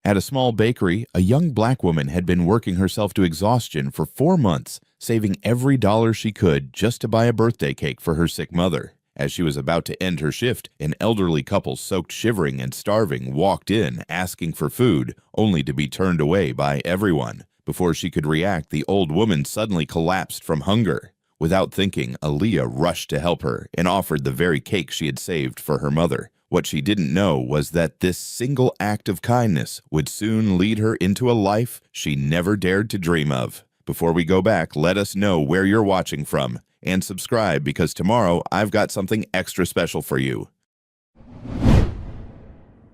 At a small bakery, a young black woman had been working herself to exhaustion for 4 months, saving every dollar she could just to buy a birthday cake for her sick mother. As she was about to end her shift, an elderly couple soaked shivering and starving walked in, asking for food, only to be turned away by everyone. Before she could react, the old woman suddenly collapsed from hunger. Without thinking, Aaliyah rushed to help her and offered the very cake she had saved for her mother. What she didn't know was that this single act of kindness would soon lead her into a life she never dared to dream of. Before we go back, let us know where you're watching from, and subscribe because tomorrow I've got something extra special for you.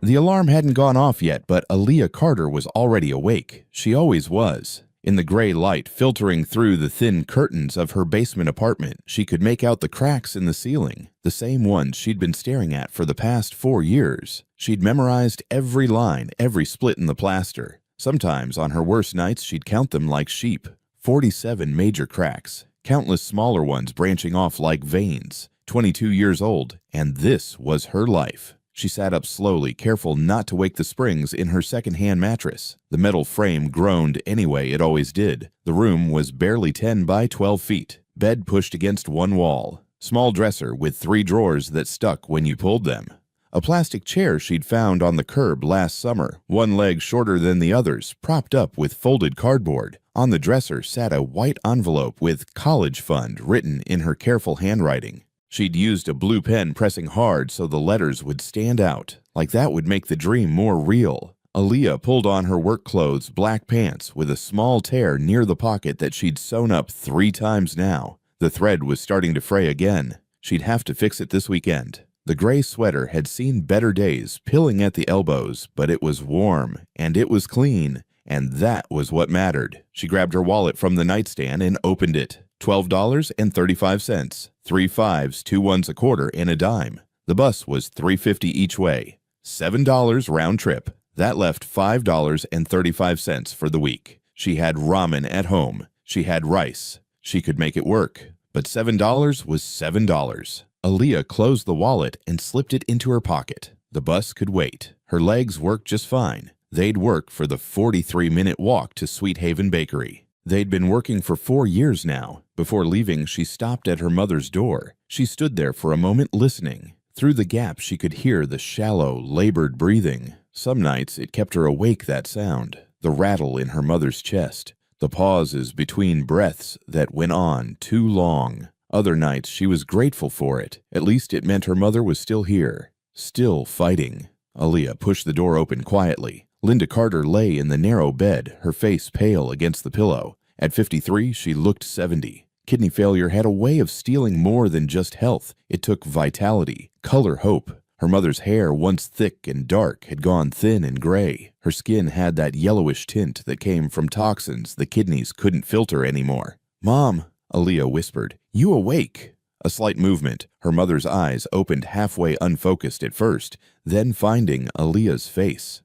The alarm hadn't gone off yet, but Aaliyah Carter was already awake. She always was. In the gray light filtering through the thin curtains of her basement apartment, she could make out the cracks in the ceiling, the same ones she'd been staring at for the past 4 years. She'd memorized every line, every split in the plaster. Sometimes, on her worst nights, she'd count them like sheep. 47 major cracks, countless smaller ones branching off like veins. 22 years old, and this was her life. She sat up slowly, careful not to wake the springs in her second-hand mattress. The metal frame groaned anyway it always did. The room was barely 10 by 12 feet. Bed pushed against one wall. Small dresser with 3 drawers that stuck when you pulled them. A plastic chair she'd found on the curb last summer, one leg shorter than the others, propped up with folded cardboard. On the dresser sat a white envelope with "College Fund" written in her careful handwriting. She'd used a blue pen pressing hard so the letters would stand out, like that would make the dream more real. Aaliyah pulled on her work clothes, black pants, with a small tear near the pocket that she'd sewn up 3 times now. The thread was starting to fray again. She'd have to fix it this weekend. The gray sweater had seen better days, pilling at the elbows, but it was warm, and it was clean, and that was what mattered. She grabbed her wallet from the nightstand and opened it. $12.35, 3 5s, 2 1s a quarter, and a dime. The bus was $3.50 each way. $7 round trip. That left $5.35 for the week. She had ramen at home. She had rice. She could make it work. But $7 was $7. Aaliyah closed the wallet and slipped it into her pocket. The bus could wait. Her legs worked just fine. They'd work for the 43-minute walk to Sweet Haven Bakery. They'd been working for 4 years now. Before leaving, she stopped at her mother's door. She stood there for a moment listening. Through the gap, she could hear the shallow, labored breathing. Some nights, it kept her awake, that sound. The rattle in her mother's chest. The pauses between breaths that went on too long. Other nights, she was grateful for it. At least it meant her mother was still here. Still fighting. Aaliyah pushed the door open quietly. Linda Carter lay in the narrow bed, her face pale against the pillow. At 53, she looked 70. Kidney failure had a way of stealing more than just health. It took vitality, color, hope. Her mother's hair, once thick and dark, had gone thin and gray. Her skin had that yellowish tint that came from toxins the kidneys couldn't filter anymore. "Mom," Aaliyah whispered, "you awake?" A slight movement. Her mother's eyes opened halfway unfocused at first, then finding Aaliyah's face.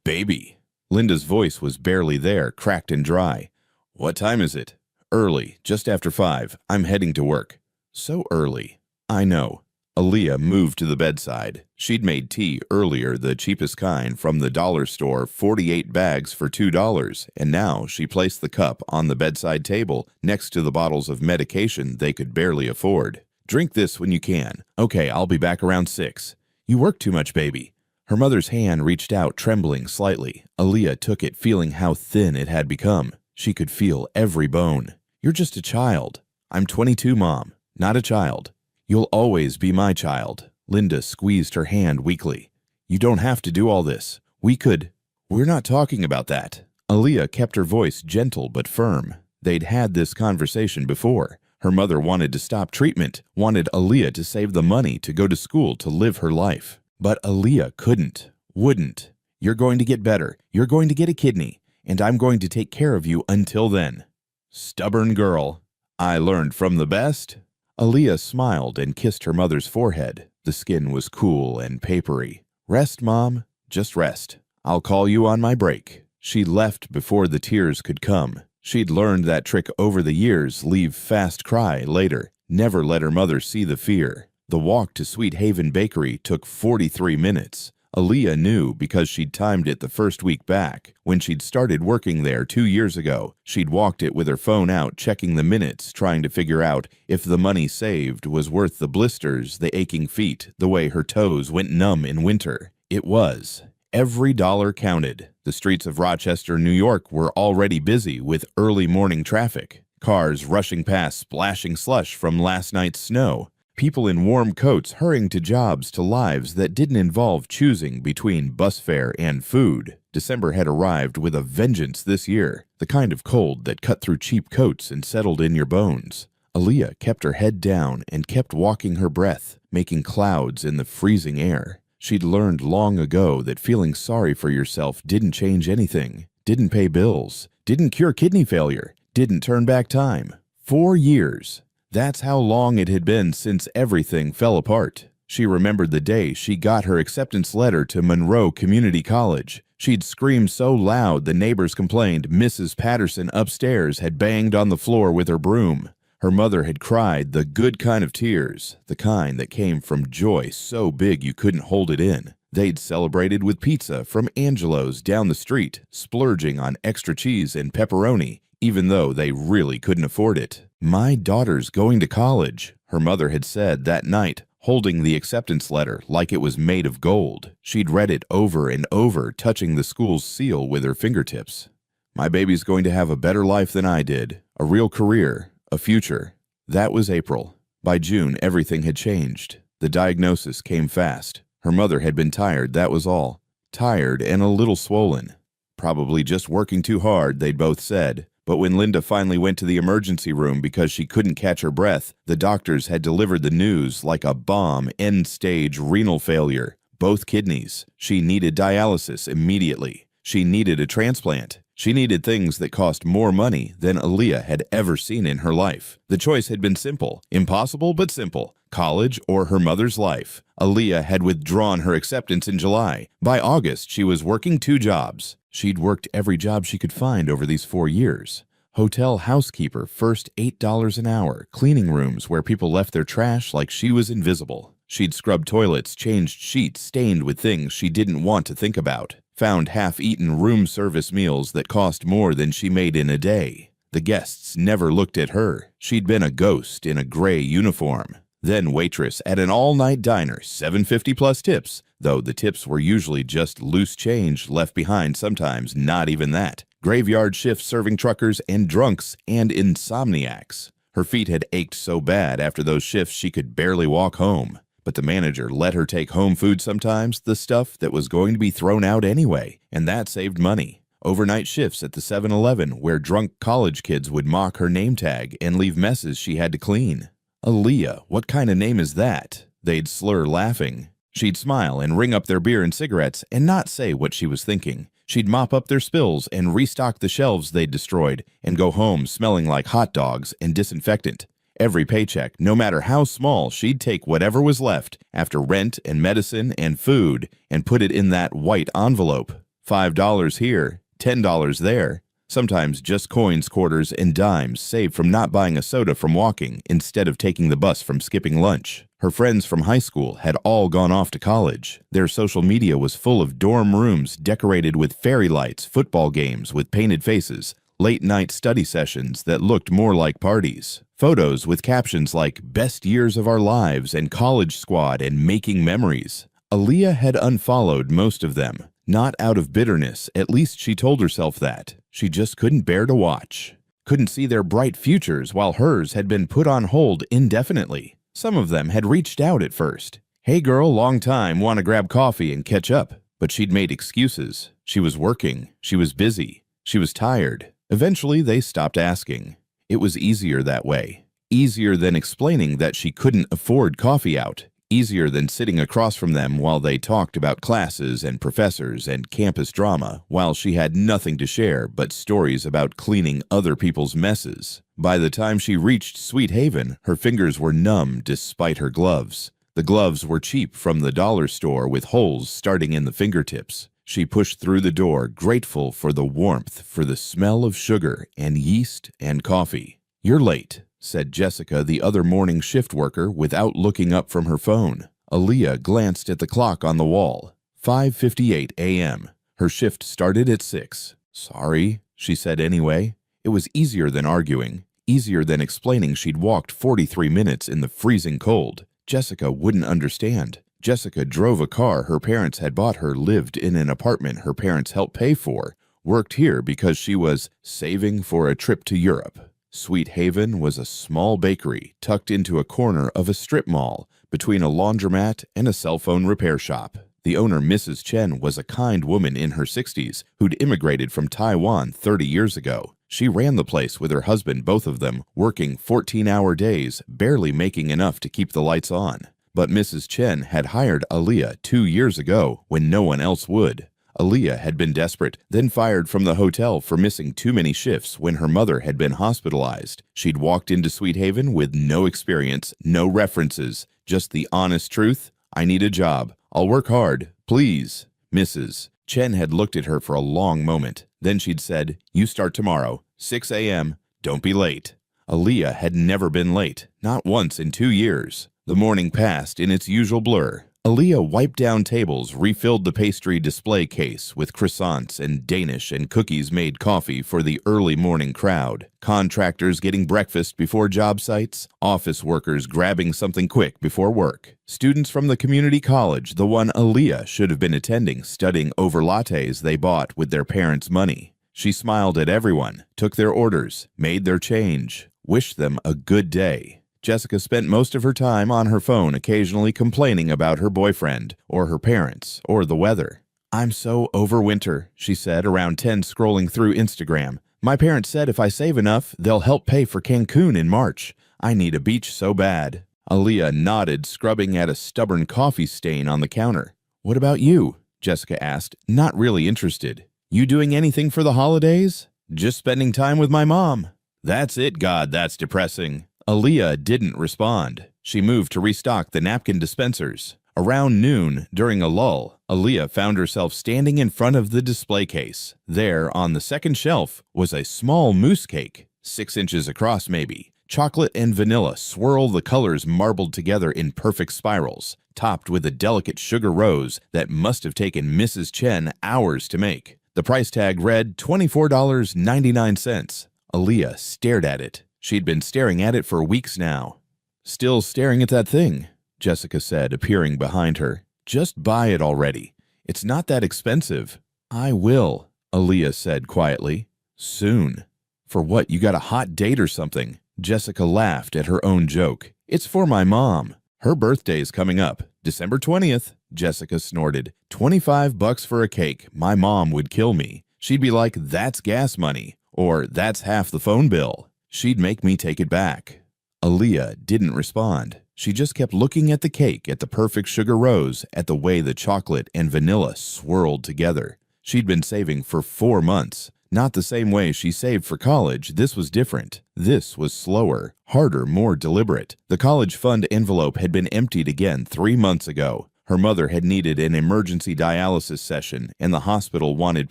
"Baby." Linda's voice was barely there, cracked and dry. "What time is it?" "Early, just after 5. I'm heading to work." "So early." "I know." Aaliyah moved to the bedside. She'd made tea earlier, the cheapest kind, from the dollar store, 48 bags for $2, and now she placed the cup on the bedside table next to the bottles of medication they could barely afford. "Drink this when you can. Okay, I'll be back around 6. You work too much, baby." Her mother's hand reached out, trembling slightly. Aaliyah took it, feeling how thin it had become. She could feel every bone. "You're just a child." "I'm 22, Mom, not a child." "You'll always be my child." Linda squeezed her hand weakly. "You don't have to do all this. We're not talking about that." Aaliyah kept her voice gentle but firm. They'd had this conversation before. Her mother wanted to stop treatment, wanted Aaliyah to save the money to go to school to live her life. But Aaliyah wouldn't. "You're going to get better. You're going to get a kidney, and I'm going to take care of you until then." "Stubborn girl." "I learned from the best." Aaliyah smiled and kissed her mother's forehead. The skin was cool and papery. "Rest, Mom. Just rest. I'll call you on my break." She left before the tears could come. She'd learned that trick over the years, leave fast cry later. Never let her mother see the fear. The walk to Sweet Haven Bakery took 43 minutes. Aaliyah knew because she'd timed it the first week back. When she'd started working there 2 years ago, she'd walked it with her phone out, checking the minutes, trying to figure out if the money saved was worth the blisters, the aching feet, the way her toes went numb in winter. It was. Every dollar counted. The streets of Rochester, New York were already busy with early morning traffic. Cars rushing past splashing slush from last night's snow. People in warm coats hurrying to jobs, to lives that didn't involve choosing between bus fare and food. December had arrived with a vengeance this year, the kind of cold that cut through cheap coats and settled in your bones. Aaliyah kept her head down and kept walking her breath, making clouds in the freezing air. She'd learned long ago that feeling sorry for yourself didn't change anything, didn't pay bills, didn't cure kidney failure, didn't turn back time. 4 years. That's how long it had been since everything fell apart. She remembered the day she got her acceptance letter to Monroe Community College. She'd screamed so loud the neighbors complained Mrs. Patterson upstairs had banged on the floor with her broom. Her mother had cried the good kind of tears, the kind that came from joy so big you couldn't hold it in. They'd celebrated with pizza from Angelo's down the street, splurging on extra cheese and pepperoni, even though they really couldn't afford it. "My daughter's going to college," her mother had said that night, holding the acceptance letter like it was made of gold. She'd read it over and over, touching the school's seal with her fingertips. "My baby's going to have a better life than I did, a real career, a future." That was April. By June, everything had changed. The diagnosis came fast. Her mother had been tired, that was all. Tired and a little swollen. Probably just working too hard, they'd both said. But when Linda finally went to the emergency room because she couldn't catch her breath, the doctors had delivered the news like a bomb: end-stage renal failure. Both kidneys. She needed dialysis immediately. She needed a transplant. She needed things that cost more money than Aaliyah had ever seen in her life. The choice had been simple. Impossible, but simple. College or her mother's life. Aaliyah had withdrawn her acceptance in July. By August, she was working 2 jobs. She'd worked every job she could find over these 4 years. Hotel housekeeper, first $8 an hour. Cleaning rooms where people left their trash like she was invisible. She'd scrubbed toilets, changed sheets stained with things she didn't want to think about. Found half-eaten room service meals that cost more than she made in a day. The guests never looked at her. She'd been a ghost in a gray uniform. Then waitress at an all-night diner, $7.50 plus tips, though the tips were usually just loose change left behind, sometimes not even that. Graveyard shift serving truckers and drunks and insomniacs. Her feet had ached so bad after those shifts she could barely walk home. But the manager let her take home food sometimes, the stuff that was going to be thrown out anyway, and that saved money. Overnight shifts at the 7-Eleven where drunk college kids would mock her name tag and leave messes she had to clean. "Aaliyah, what kind of name is that?" They'd slur, laughing. She'd smile and ring up their beer and cigarettes and not say what she was thinking. She'd mop up their spills and restock the shelves they'd destroyed and go home smelling like hot dogs and disinfectant. Every paycheck, no matter how small, she'd take whatever was left after rent and medicine and food and put it in that white envelope. $5 here, $10 there. Sometimes just coins, quarters, and dimes saved from not buying a soda from walking instead of taking the bus from skipping lunch. Her friends from high school had all gone off to college. Their social media was full of dorm rooms decorated with fairy lights, football games with painted faces, late-night study sessions that looked more like parties, photos with captions like "Best Years of Our Lives" and "College Squad" and "Making Memories." Aaliyah had unfollowed most of them. Not out of bitterness, at least she told herself that. She just couldn't bear to watch. Couldn't see their bright futures while hers had been put on hold indefinitely. Some of them had reached out at first. "Hey girl, long time, want to grab coffee and catch up?" But she'd made excuses. She was working. She was busy. She was tired. Eventually, they stopped asking. It was easier that way. Easier than explaining that she couldn't afford coffee out. Easier than sitting across from them while they talked about classes and professors and campus drama, while she had nothing to share but stories about cleaning other people's messes. By the time she reached Sweet Haven, her fingers were numb despite her gloves. The gloves were cheap from the dollar store with holes starting in the fingertips. She pushed through the door, grateful for the warmth, for the smell of sugar and yeast and coffee. "You're late," said Jessica, the other morning shift worker, without looking up from her phone. Aaliyah glanced at the clock on the wall. 5:58 a.m. Her shift started at 6. "Sorry," she said anyway. It was easier than arguing, easier than explaining she'd walked 43 minutes in the freezing cold. Jessica wouldn't understand. Jessica drove a car her parents had bought her, lived in an apartment her parents helped pay for, worked here because she was saving for a trip to Europe. Sweet Haven was a small bakery tucked into a corner of a strip mall between a laundromat and a cell phone repair shop. The owner, Mrs. Chen, was a kind woman in her 60s who'd immigrated from Taiwan 30 years ago. She ran the place with her husband, both of them working 14-hour days, barely making enough to keep the lights on. But Mrs. Chen had hired Aaliyah 2 years ago when no one else would. Aaliyah had been desperate, then fired from the hotel for missing too many shifts when her mother had been hospitalized. She'd walked into Sweet Haven with no experience, no references, just the honest truth. "I need a job. I'll work hard. Please." Mrs. Chen had looked at her for a long moment. Then she'd said, "You start tomorrow, 6 a.m. Don't be late." Aaliyah had never been late, not once in 2 years. The morning passed in its usual blur. Aaliyah wiped down tables, refilled the pastry display case with croissants and Danish and cookies-made coffee for the early morning crowd. Contractors getting breakfast before job sites, office workers grabbing something quick before work. Students from the community college, the one Aaliyah should have been attending, studying over lattes they bought with their parents' money. She smiled at everyone, took their orders, made their change, wished them a good day. Jessica spent most of her time on her phone, occasionally complaining about her boyfriend, or her parents, or the weather. "I'm so over winter," she said around 10, scrolling through Instagram. "My parents said if I save enough, they'll help pay for Cancun in March. I need a beach so bad." Aaliyah nodded, scrubbing at a stubborn coffee stain on the counter. "What about you?" Jessica asked, not really interested. "You doing anything for the holidays?" "Just spending time with my mom." "That's it, God, that's depressing." Aaliyah didn't respond. She moved to restock the napkin dispensers. Around noon, during a lull, Aaliyah found herself standing in front of the display case. There, on the second shelf, was a small mousse cake, 6 inches across maybe. Chocolate and vanilla swirl the colors marbled together in perfect spirals, topped with a delicate sugar rose that must have taken Mrs. Chen hours to make. The price tag read $24.99. Aaliyah stared at it. She'd been staring at it for weeks now. "Still staring at that thing," Jessica said, appearing behind her. "Just buy it already. It's not that expensive." "I will," Aaliyah said quietly. "Soon." "For what, you got a hot date or something?" Jessica laughed at her own joke. "It's for my mom. Her birthday's coming up, December 20th. Jessica snorted. $25 for a cake. My mom would kill me. She'd be like, "That's gas money," or "That's half the phone bill." She'd make me take it back. Aaliyah didn't respond. She just kept looking at the cake, at the perfect sugar rose, at the way the chocolate and vanilla swirled together. She'd been saving for 4 months. Not the same way she saved for college. This was different. This was slower, harder, more deliberate. The college fund envelope had been emptied again 3 months ago. Her mother had needed an emergency dialysis session, and the hospital wanted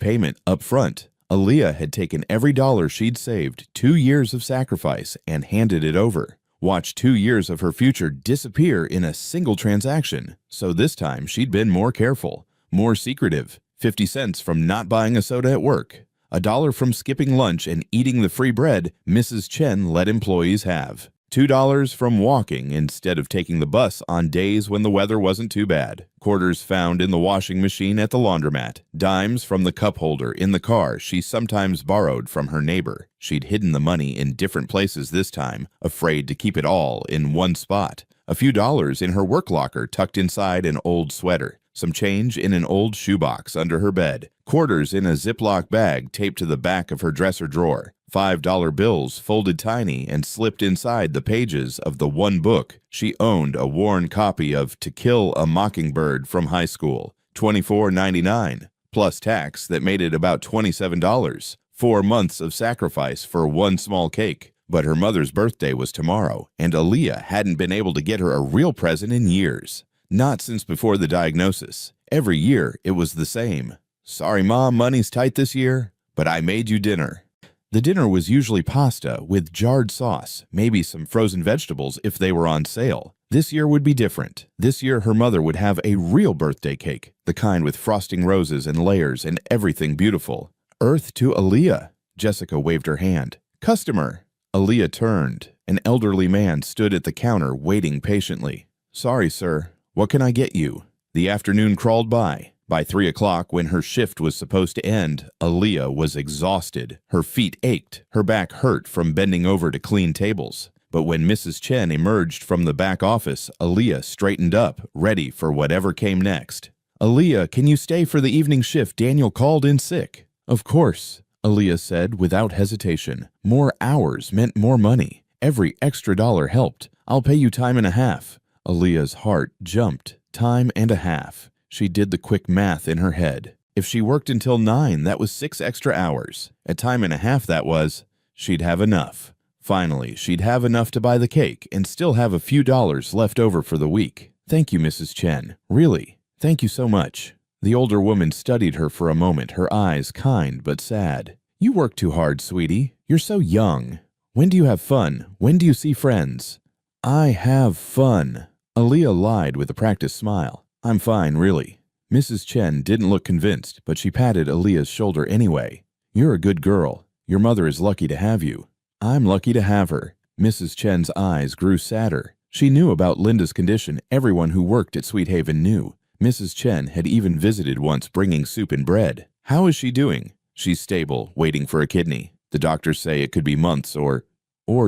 payment up front. Aaliyah had taken every dollar she'd saved, 2 years of sacrifice, and handed it over. Watched 2 years of her future disappear in a single transaction. So this time she'd been more careful, more secretive. 50 cents from not buying a soda at work. $1 from skipping lunch and eating the free bread Mrs. Chen let employees have. $2 from walking instead of taking the bus on days when the weather wasn't too bad. Quarters found in the washing machine at the laundromat. Dimes from the cup holder in the car she sometimes borrowed from her neighbor. She'd hidden the money in different places this time, afraid to keep it all in one spot. A few dollars in her work locker tucked inside an old sweater. Some change in an old shoebox under her bed. Quarters in a Ziploc bag taped to the back of her dresser drawer. $5 bills folded tiny and slipped inside the pages of the one book she owned, a worn copy of To Kill a Mockingbird from high school. $24.99 plus tax that made it about $27. 4 months of sacrifice for one small cake. But her mother's birthday was tomorrow, and Aaliyah hadn't been able to get her a real present in years. Not since before the diagnosis. Every year it was the same. "Sorry, Mom, money's tight this year, but I made you dinner." The dinner was usually pasta with jarred sauce, maybe some frozen vegetables if they were on sale. This year would be different. This year her mother would have a real birthday cake, the kind with frosting roses and layers and everything beautiful. Earth to Aaliyah. Jessica waved her hand. Customer. Aaliyah turned. An elderly man stood at the counter waiting patiently. Sorry, sir. What can I get you? The afternoon crawled by. By 3 o'clock, when her shift was supposed to end, Aaliyah was exhausted. Her feet ached. Her back hurt from bending over to clean tables. But when Mrs. Chen emerged from the back office, Aaliyah straightened up, ready for whatever came next. Aaliyah, can you stay for the evening shift? Daniel called in sick. Of course, Aaliyah said without hesitation. More hours meant more money. Every extra dollar helped. I'll pay you time and a half. Aaliyah's heart jumped. Time and a half. She did the quick math in her head. If she worked until 9, that was 6 extra hours. At time and a half, that was. She'd have enough. Finally, she'd have enough to buy the cake and still have a few dollars left over for the week. Thank you, Mrs. Chen. Really, thank you so much. The older woman studied her for a moment, her eyes kind but sad. You work too hard, sweetie. You're so young. When do you have fun? When do you see friends? I have fun. Aaliyah lied with a practiced smile. I'm fine, really. Mrs. Chen didn't look convinced, but she patted Aaliyah's shoulder anyway. You're a good girl. Your mother is lucky to have you. I'm lucky to have her. Mrs. Chen's eyes grew sadder. She knew about Linda's condition. Everyone who worked at Sweet Haven knew. Mrs. Chen had even visited once bringing soup and bread. How is she doing? She's stable, waiting for a kidney. The doctors say it could be months or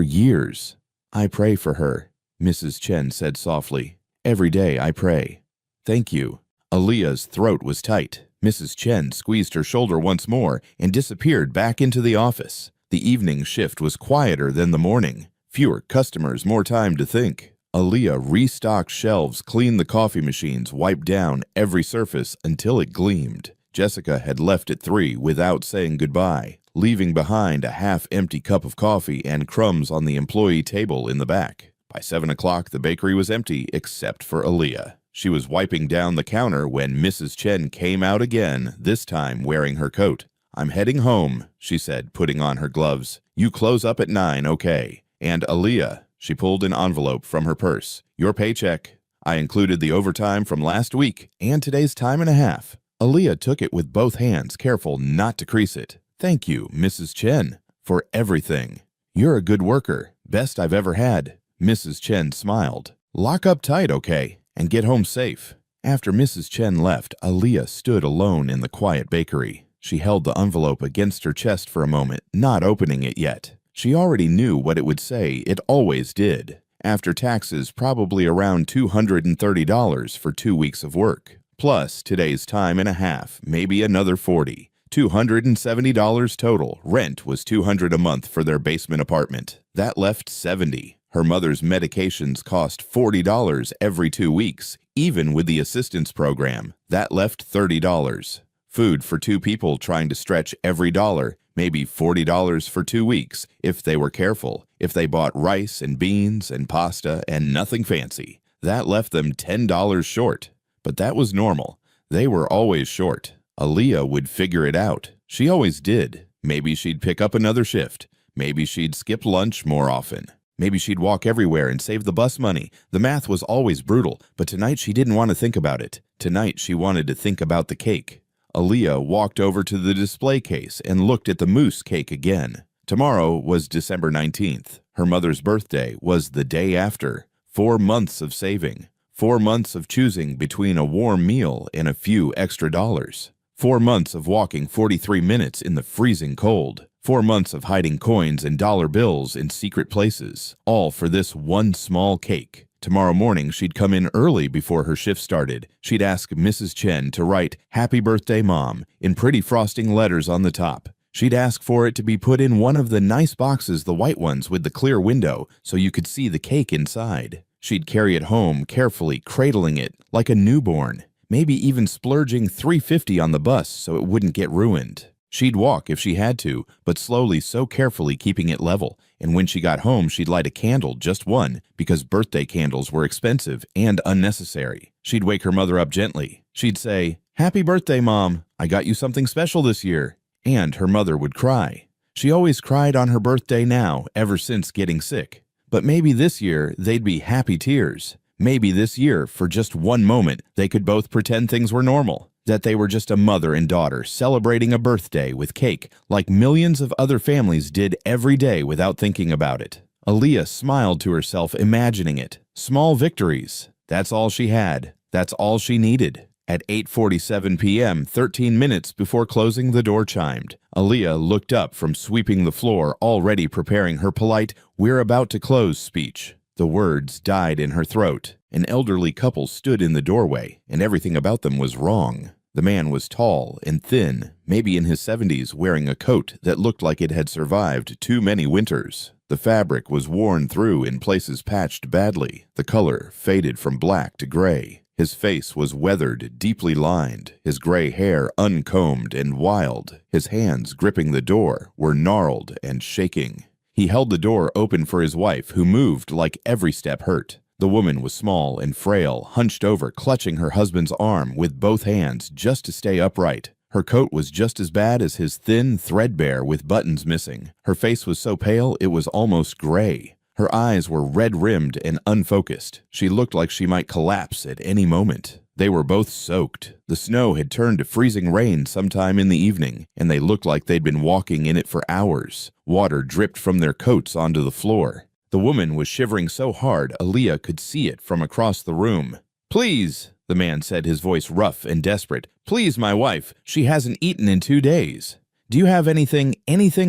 years. I pray for her, Mrs. Chen said softly. Every day I pray. Thank you. Aaliyah's throat was tight. Mrs. Chen squeezed her shoulder once more and disappeared back into the office. The evening shift was quieter than the morning. Fewer customers, more time to think. Aaliyah restocked shelves, cleaned the coffee machines, wiped down every surface until it gleamed. Jessica had left at 3 without saying goodbye, leaving behind a half-empty cup of coffee and crumbs on the employee table in the back. By 7 o'clock, the bakery was empty except for Aaliyah. She was wiping down the counter when Mrs. Chen came out again, this time wearing her coat. I'm heading home, she said, putting on her gloves. You close up at 9, okay? And Aaliyah, she pulled an envelope from her purse. Your paycheck. I included the overtime from last week and today's time and a half. Aaliyah took it with both hands, careful not to crease it. Thank you, Mrs. Chen, for everything. You're a good worker. Best I've ever had. Mrs. Chen smiled. Lock up tight, okay? And get home safe. After Mrs. Chen left, Aaliyah stood alone in the quiet bakery. She held the envelope against her chest for a moment, not opening it yet. She already knew what it would say. It always did. After taxes, probably around $230 for 2 weeks of work. Plus today's time and a half, maybe another $40. $270 total. Rent was $200 a month for their basement apartment. That left $70. Her mother's medications cost $40 every 2 weeks, even with the assistance program. That left $30. Food for 2 people trying to stretch every dollar, maybe $40 for 2 weeks, if they were careful, if they bought rice and beans and pasta and nothing fancy. That left them $10 short. But that was normal. They were always short. Aaliyah would figure it out. She always did. Maybe she'd pick up another shift. Maybe she'd skip lunch more often. Maybe she'd walk everywhere and save the bus money. The math was always brutal, but tonight she didn't want to think about it. Tonight she wanted to think about the cake. Aaliyah walked over to the display case and looked at the mousse cake again. Tomorrow was December 19th. Her mother's birthday was the day after. 4 months of saving. 4 months of choosing between a warm meal and a few extra dollars. 4 months of walking 43 minutes in the freezing cold. 4 months of hiding coins and dollar bills in secret places, all for this one small cake. Tomorrow morning, she'd come in early before her shift started. She'd ask Mrs. Chen to write, "Happy Birthday, Mom," in pretty frosting letters on the top. She'd ask for it to be put in one of the nice boxes, the white ones with the clear window, so you could see the cake inside. She'd carry it home, carefully cradling it like a newborn, maybe even splurging $3.50 on the bus so it wouldn't get ruined. She'd walk if she had to, but slowly, so carefully keeping it level. And when she got home, she'd light a candle, just one, because birthday candles were expensive and unnecessary. She'd wake her mother up gently. She'd say, "Happy birthday, Mom. I got you something special this year." And her mother would cry. She always cried on her birthday now, ever since getting sick. But maybe this year, they'd be happy tears. Maybe this year, for just one moment, they could both pretend things were normal. That they were just a mother and daughter celebrating a birthday with cake like millions of other families did every day without thinking about it. Aaliyah smiled to herself, imagining it. Small victories. That's all she had. That's all she needed. At 8:47 p.m., 13 minutes before closing, the door chimed. Aaliyah looked up from sweeping the floor, already preparing her polite, "We're about to close" speech. The words died in her throat. An elderly couple stood in the doorway, and everything about them was wrong. The man was tall and thin, maybe in his 70s, wearing a coat that looked like it had survived too many winters. The fabric was worn through, in places patched badly. The color faded from black to gray. His face was weathered, deeply lined, his gray hair uncombed and wild. His hands, gripping the door, were gnarled and shaking. He held the door open for his wife, who moved like every step hurt. The woman was small and frail, hunched over, clutching her husband's arm with both hands just to stay upright. Her coat was just as bad as his, thin, threadbare with buttons missing. Her face was so pale it was almost gray. Her eyes were red-rimmed and unfocused. She looked like she might collapse at any moment. They were both soaked. The snow had turned to freezing rain sometime in the evening, and they looked like they'd been walking in it for hours. Water dripped from their coats onto the floor. The woman was shivering so hard Aaliyah could see it from across the room. "Please," the man said, his voice rough and desperate. "Please, my wife. She hasn't eaten in 2 days. Do you have anything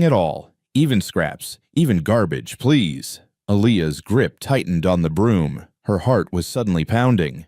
at all? Even scraps, even garbage, please." Aaliyah's grip tightened on the broom. Her heart was suddenly pounding.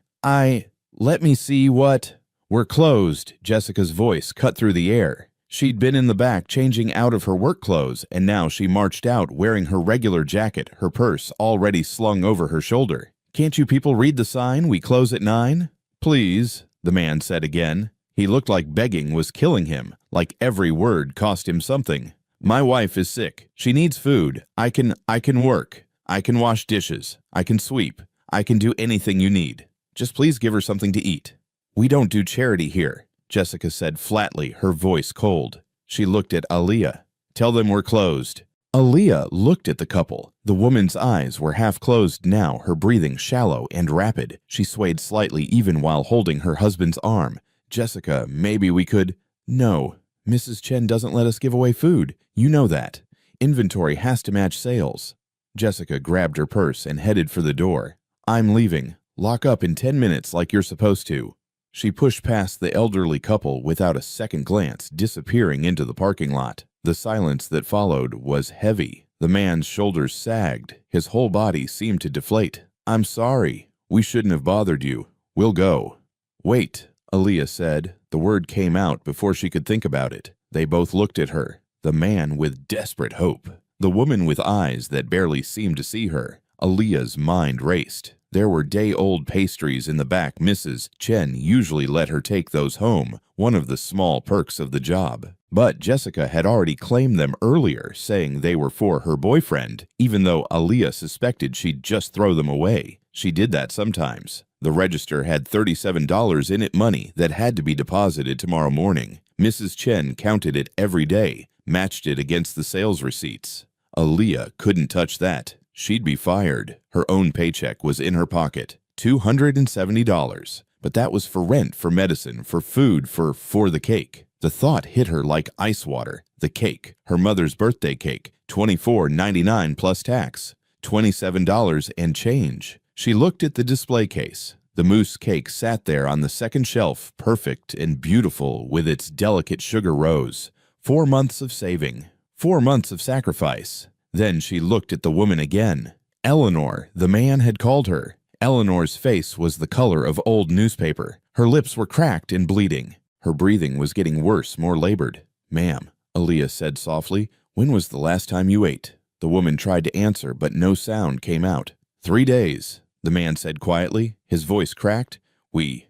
Let me see what—" "We're closed," Jessica's voice cut through the air. She'd been in the back changing out of her work clothes, and now she marched out wearing her regular jacket, her purse already slung over her shoulder. "Can't you people read the sign? We close at 9? "Please," the man said again. He looked like begging was killing him, like every word cost him something. "My wife is sick. She needs food. I can work. I can wash dishes. I can sweep. I can do anything you need. Just please give her something to eat." "We don't do charity here," Jessica said flatly, her voice cold. She looked at Aaliyah. "Tell them we're closed." Aaliyah looked at the couple. The woman's eyes were half closed now, her breathing shallow and rapid. She swayed slightly even while holding her husband's arm. "Jessica, maybe we could—" "No, Mrs. Chen doesn't let us give away food. You know that. Inventory has to match sales." Jessica grabbed her purse and headed for the door. "I'm leaving. Lock up in 10 minutes like you're supposed to." She pushed past the elderly couple without a second glance, disappearing into the parking lot. The silence that followed was heavy. The man's shoulders sagged. His whole body seemed to deflate. "I'm sorry. We shouldn't have bothered you. We'll go." "Wait," Aaliyah said. The word came out before she could think about it. They both looked at her, the man with desperate hope, the woman with eyes that barely seemed to see her. Aaliyah's mind raced. There were day-old pastries in the back. Mrs. Chen usually let her take those home, one of the small perks of the job. But Jessica had already claimed them earlier, saying they were for her boyfriend, even though Aaliyah suspected she'd just throw them away. She did that sometimes. The register had $37 in it, money that had to be deposited tomorrow morning. Mrs. Chen counted it every day, matched it against the sales receipts. Aaliyah couldn't touch that. She'd be fired. Her own paycheck was in her pocket. $270. But that was for rent, for medicine, for food, for the cake. The thought hit her like ice water. The cake, her mother's birthday cake, $24.99 plus tax. $27 and change. She looked at the display case. The mousse cake sat there on the second shelf, perfect and beautiful with its delicate sugar rose. 4 months of saving. 4 months of sacrifice. Then she looked at the woman again. Eleanor, the man had called her. Eleanor's face was the color of old newspaper. Her lips were cracked and bleeding. Her breathing was getting worse, more labored. "Ma'am," Aaliyah said softly, "when was the last time you ate?" The woman tried to answer, but no sound came out. 3 days, the man said quietly, his voice cracked. We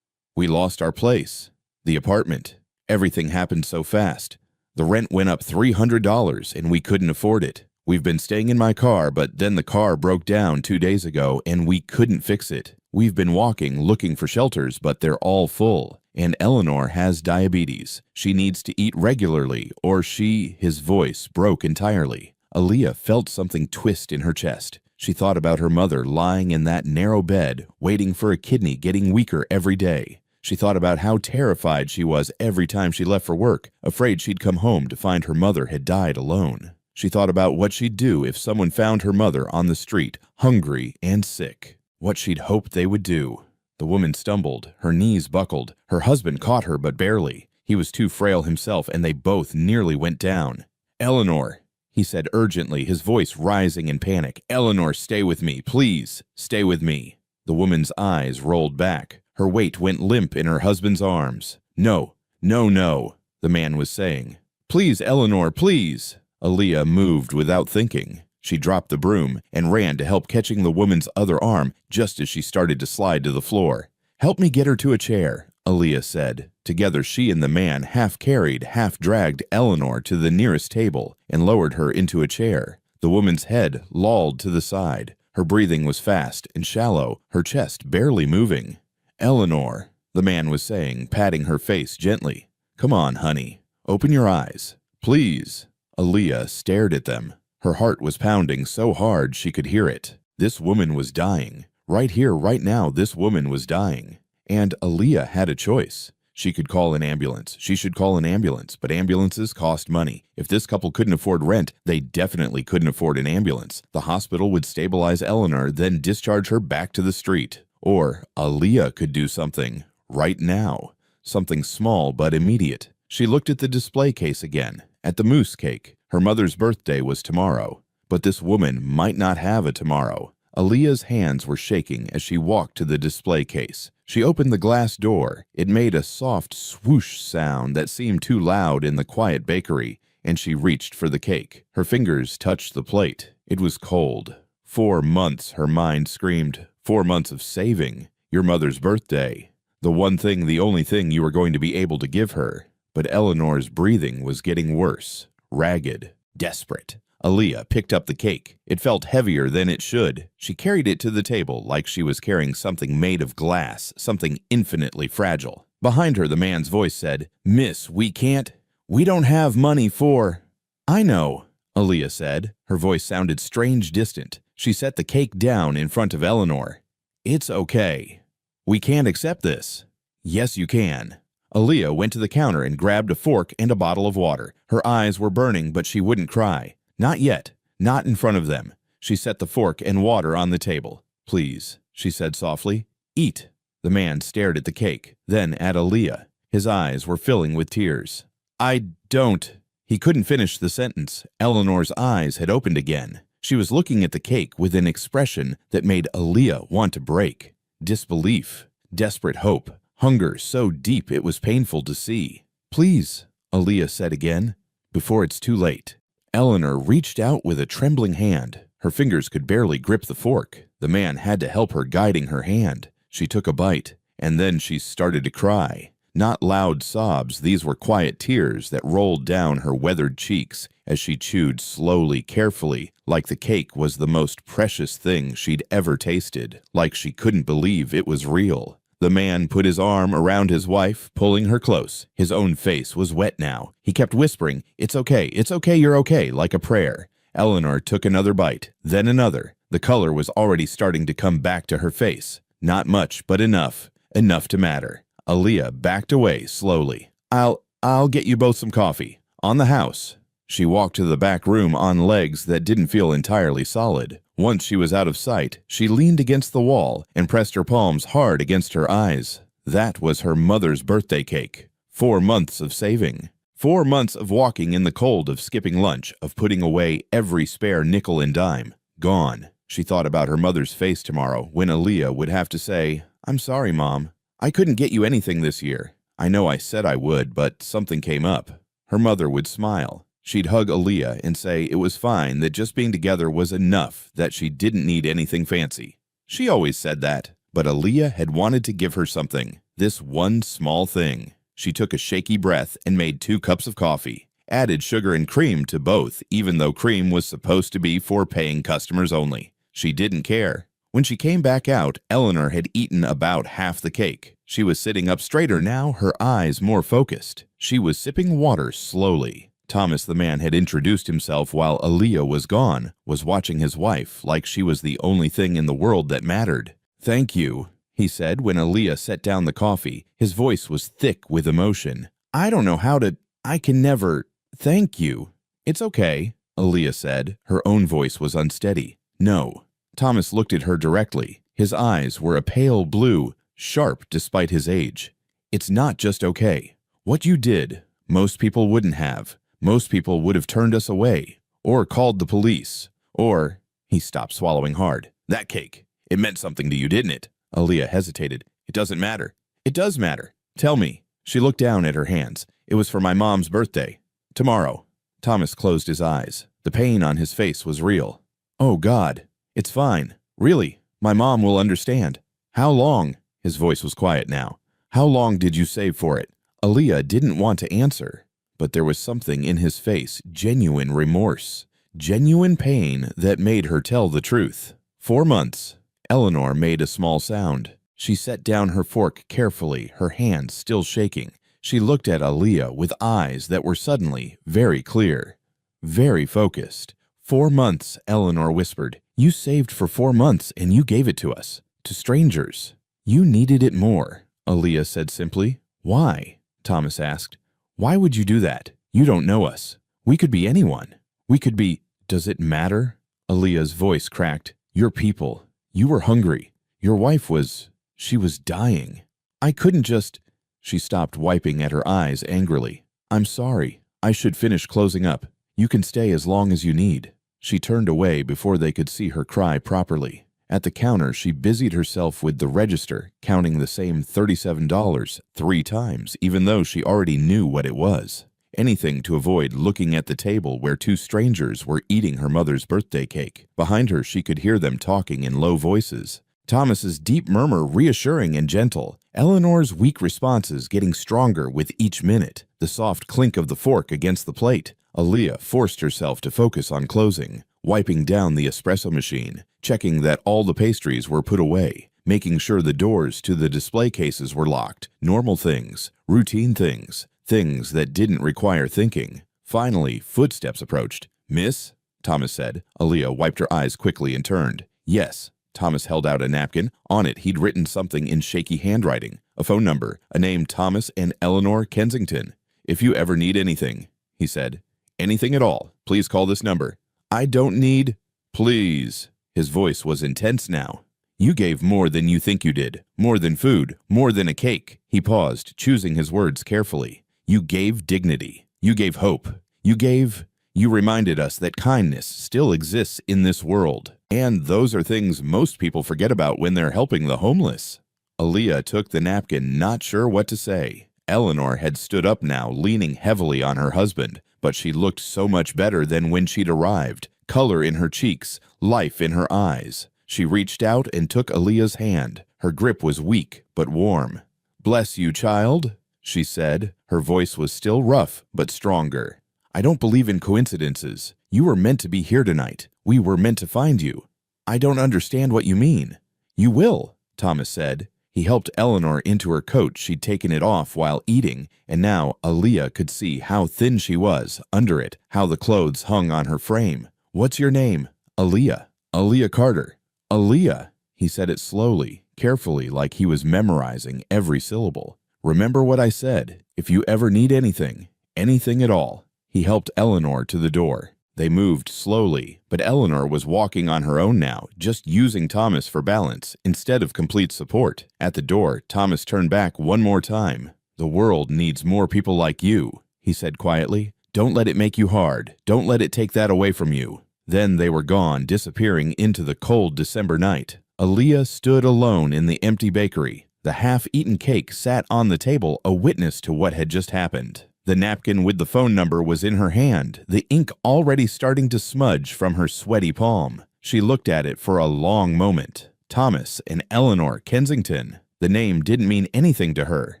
lost our place. The apartment. Everything happened so fast. The rent went up $300 and we couldn't afford it. We've been staying in my car, but then the car broke down 2 days ago and we couldn't fix it. We've been walking, looking for shelters, but they're all full. And Eleanor has diabetes. She needs to eat regularly, or his voice broke entirely. Aaliyah felt something twist in her chest. She thought about her mother lying in that narrow bed, waiting for a kidney getting weaker every day. She thought about how terrified she was every time she left for work, afraid she'd come home to find her mother had died alone. She thought about what she'd do if someone found her mother on the street, hungry and sick. What she'd hoped they would do. The woman stumbled, her knees buckled. Her husband caught her, but barely. He was too frail himself, and they both nearly went down. "Eleanor," he said urgently, his voice rising in panic. "Eleanor, stay with me, please, stay with me." The woman's eyes rolled back. Her weight went limp in her husband's arms. "No, no, no," the man was saying. "Please, Eleanor, please." Aaliyah moved without thinking. She dropped the broom and ran to help, catching the woman's other arm just as she started to slide to the floor. "Help me get her to a chair," Aaliyah said. Together she and the man half-carried, half-dragged Eleanor to the nearest table and lowered her into a chair. The woman's head lolled to the side. Her breathing was fast and shallow, her chest barely moving. "Eleanor," the man was saying, patting her face gently. "Come on, honey. Open your eyes. Please." Aaliyah stared at them. Her heart was pounding so hard she could hear it. This woman was dying. Right here, right now, this woman was dying. And Aaliyah had a choice. She could call an ambulance. She should call an ambulance, but ambulances cost money. If this couple couldn't afford rent, they definitely couldn't afford an ambulance. The hospital would stabilize Eleanor, then discharge her back to the street. Or Aaliyah could do something right now. Something small but immediate. She looked at the display case again, at the mousse cake. Her mother's birthday was tomorrow, but this woman might not have a tomorrow. Aaliyah's hands were shaking as she walked to the display case. She opened the glass door. It made a soft swoosh sound that seemed too loud in the quiet bakery, and she reached for the cake. Her fingers touched the plate. It was cold. 4 months, her mind screamed. 4 months of saving. Your mother's birthday. The one thing, the only thing you were going to be able to give her. But Eleanor's breathing was getting worse. Ragged, desperate. Aaliyah picked up the cake. It felt heavier than it should. She carried it to the table like she was carrying something made of glass, something infinitely fragile. Behind her, the man's voice said, "Miss, we don't have money for—" "I know," Aaliyah said. Her voice sounded strange, distant. She set the cake down in front of Eleanor. "It's okay. We can't accept this." "Yes, you can." Aaliyah went to the counter and grabbed a fork and a bottle of water. Her eyes were burning, but she wouldn't cry. Not yet. Not in front of them. She set the fork and water on the table. "Please," she said softly. "Eat." The man stared at the cake, then at Aaliyah. His eyes were filling with tears. "I don't—" He couldn't finish the sentence. Eleanor's eyes had opened again. She was looking at the cake with an expression that made Aaliyah want to break. Disbelief. Desperate hope. Hunger so deep it was painful to see. "Please," Aaliyah said again, "before it's too late." Eleanor reached out with a trembling hand. Her fingers could barely grip the fork. The man had to help her, guiding her hand. She took a bite, and then she started to cry. Not loud sobs, these were quiet tears that rolled down her weathered cheeks as she chewed slowly, carefully, like the cake was the most precious thing she'd ever tasted, like she couldn't believe it was real. The man put his arm around his wife, pulling her close. His own face was wet now. He kept whispering, it's okay, you're okay," like a prayer. Eleanor took another bite, then another. The color was already starting to come back to her face. Not much, but enough. Enough to matter. Aaliyah backed away slowly. I'll get you both some coffee. On the house." She walked to the back room on legs that didn't feel entirely solid. Once she was out of sight, she leaned against the wall and pressed her palms hard against her eyes. That was her mother's birthday cake. 4 months of saving. 4 months of walking in the cold, of skipping lunch, of putting away every spare nickel and dime. Gone. She thought about her mother's face tomorrow when Aaliyah would have to say, "I'm sorry, Mom. I couldn't get you anything this year. I know I said I would, but something came up." Her mother would smile. She'd hug Aaliyah and say it was fine, that just being together was enough, that she didn't need anything fancy. She always said that, but Aaliyah had wanted to give her something. This one small thing. She took a shaky breath and made 2 cups of coffee. Added sugar and cream to both, even though cream was supposed to be for paying customers only. She didn't care. When she came back out, Eleanor had eaten about half the cake. She was sitting up straighter now, her eyes more focused. She was sipping water slowly. Thomas, the man, had introduced himself while Aaliyah was gone, was watching his wife like she was the only thing in the world that mattered. "Thank you," he said when Aaliyah set down the coffee. His voice was thick with emotion. "I don't know how to. I can never. Thank you." "It's okay," Aaliyah said. Her own voice was unsteady. "No." Thomas looked at her directly. His eyes were a pale blue, sharp despite his age. "It's not just okay. What you did, most people wouldn't have. Most people would have turned us away, or called the police, or—" He stopped, swallowing hard. "That cake. It meant something to you, didn't it?" Aaliyah hesitated. "It doesn't matter." "It does matter. Tell me." She looked down at her hands. "It was for my mom's birthday. Tomorrow." Thomas closed his eyes. The pain on his face was real. "Oh, God. It's fine. Really. My mom will understand." "How long?" His voice was quiet now. "How long did you save for it?" Aaliyah didn't want to answer, but there was something in his face, genuine remorse, genuine pain that made her tell the truth. 4 months. Eleanor made a small sound. She set down her fork carefully, her hands still shaking. She looked at Aaliyah with eyes that were suddenly very clear, very focused. 4 months, Eleanor whispered. "You saved for 4 months and you gave it to us, to strangers." "You needed it more," Aaliyah said simply. "Why?" Thomas asked. "Why would you do that? You don't know us. We could be anyone. We could be—" "Does it matter?" Aaliyah's voice cracked. "Your people. You were hungry. Your wife was— she was dying. I couldn't just—" She stopped, wiping at her eyes angrily. "I'm sorry. I should finish closing up. You can stay as long as you need." She turned away before they could see her cry properly. At the counter, she busied herself with the register, counting the same $37 3 times, even though she already knew what it was. Anything to avoid looking at the table where 2 strangers were eating her mother's birthday cake. Behind her, she could hear them talking in low voices. Thomas's deep murmur reassuring and gentle. Eleanor's weak responses getting stronger with each minute. The soft clink of the fork against the plate. Aaliyah forced herself to focus on closing, wiping down the espresso machine, checking that all the pastries were put away, making sure the doors to the display cases were locked. Normal things, routine things, things that didn't require thinking. Finally, footsteps approached. "Miss?" Thomas said. Aaliyah wiped her eyes quickly and turned. "Yes." Thomas held out a napkin. On it, he'd written something in shaky handwriting. A phone number, a name, Thomas and Eleanor Kensington. "If you ever need anything," he said. "Anything at all, please call this number." "I don't need—" "Please." His voice was intense now. "You gave more than you think you did. More than food. More than a cake." He paused, choosing his words carefully. "You gave dignity. You gave hope. You reminded us that kindness still exists in this world. And those are things most people forget about when they're helping the homeless." Aaliyah took the napkin, not sure what to say. Eleanor had stood up now, leaning heavily on her husband, but she looked so much better than when she'd arrived. Color in her cheeks, life in her eyes. She reached out and took Aaliyah's hand. Her grip was weak but warm. "Bless you, child," she said. Her voice was still rough but stronger. "I don't believe in coincidences. You were meant to be here tonight. We were meant to find you." "I don't understand what you mean." "You will," Thomas said. He helped Eleanor into her coat. She'd taken it off while eating, and now Aaliyah could see how thin she was under it, how the clothes hung on her frame. "What's your name?" "Aaliyah. Aaliyah Carter." "Aaliyah." He said it slowly, carefully, like he was memorizing every syllable. "Remember what I said. If you ever need anything, anything at all." He helped Eleanor to the door. They moved slowly, but Eleanor was walking on her own now, just using Thomas for balance instead of complete support. At the door, Thomas turned back one more time. "The world needs more people like you," he said quietly. "Don't let it make you hard. Don't let it take that away from you." Then they were gone, disappearing into the cold December night. Aaliyah stood alone in the empty bakery. The half-eaten cake sat on the table, a witness to what had just happened. The napkin with the phone number was in her hand, the ink already starting to smudge from her sweaty palm. She looked at it for a long moment. Thomas and Eleanor Kensington. The name didn't mean anything to her.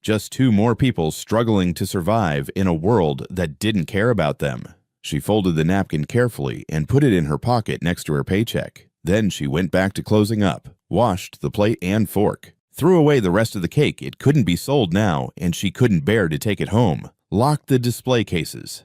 Just 2 more people struggling to survive in a world that didn't care about them. She folded the napkin carefully and put it in her pocket next to her paycheck. Then she went back to closing up, washed the plate and fork, threw away the rest of the cake. It couldn't be sold now, and she couldn't bear to take it home. Locked the display cases,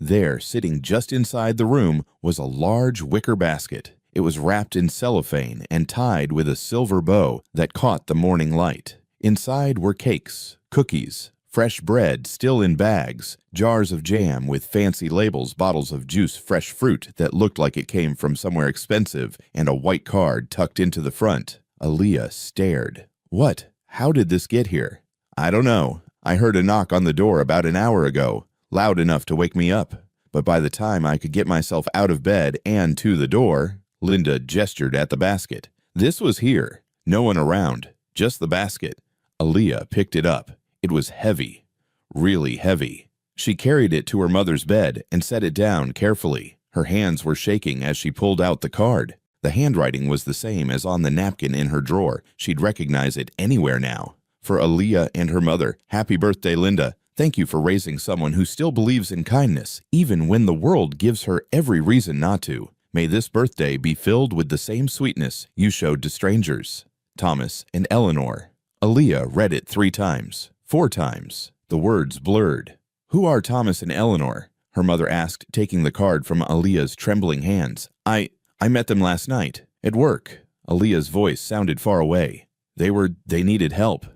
There, sitting just inside the room, was a large wicker basket. It was wrapped in cellophane and tied with a silver bow that caught the morning light. Inside were cakes, cookies, fresh bread still in bags, jars of jam with fancy labels, bottles of juice, fresh fruit that looked like it came from somewhere expensive, and a white card tucked into the front. Aaliyah stared. What? How did this get here? I don't know. I heard a knock on the door about an hour ago, loud enough to wake me up. But by the time I could get myself out of bed and to the door, Linda gestured at the basket. This was here. No one around. Just the basket. Aaliyah picked it up. It was heavy. Really heavy. She carried it to her mother's bed and set it down carefully. Her hands were shaking as she pulled out the card. The handwriting was the same as on the napkin in her drawer. She'd recognize it anywhere now. For Aaliyah and her mother, happy birthday, Linda. Thank you for raising someone who still believes in kindness, even when the world gives her every reason not to. May this birthday be filled with the same sweetness you showed to strangers. Thomas and Eleanor. Aaliyah read it 3 times, 4 times. The words blurred. Who are Thomas and Eleanor? Her mother asked, taking the card from Aaliyah's trembling hands. I met them last night, at work. Aaliyah's voice sounded far away. They needed help.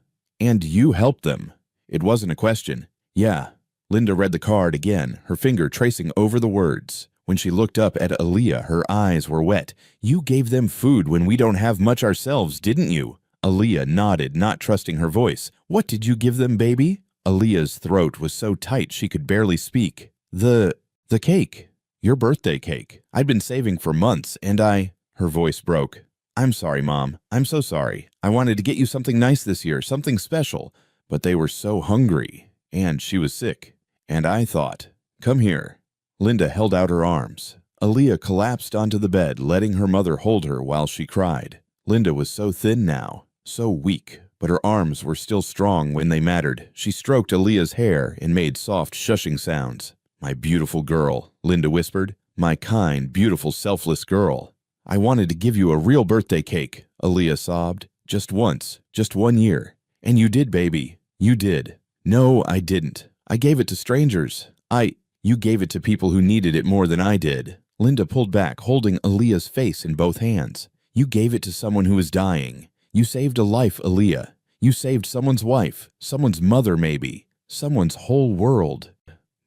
And you helped them. It wasn't a question. Yeah. Linda read the card again, her finger tracing over the words. When she looked up at Aaliyah, her eyes were wet. You gave them food when we don't have much ourselves, didn't you? Aaliyah nodded, not trusting her voice. What did you give them, baby? Aaliyah's throat was so tight she could barely speak. The cake. Your birthday cake. I'd been saving for months, and Her voice broke. I'm sorry, Mom. I'm so sorry. I wanted to get you something nice this year, something special. But they were so hungry. And she was sick. And I thought, come here. Linda held out her arms. Aaliyah collapsed onto the bed, letting her mother hold her while she cried. Linda was so thin now, so weak, but her arms were still strong when they mattered. She stroked Aaliyah's hair and made soft shushing sounds. My beautiful girl, Linda whispered. My kind, beautiful, selfless girl. I wanted to give you a real birthday cake, Aaliyah sobbed. Just once, just 1 year. And you did, baby. You did. No, I didn't. I gave it to strangers. You gave it to people who needed it more than I did. Linda pulled back, holding Aaliyah's face in both hands. You gave it to someone who was dying. You saved a life, Aaliyah. You saved someone's wife, someone's mother maybe, someone's whole world.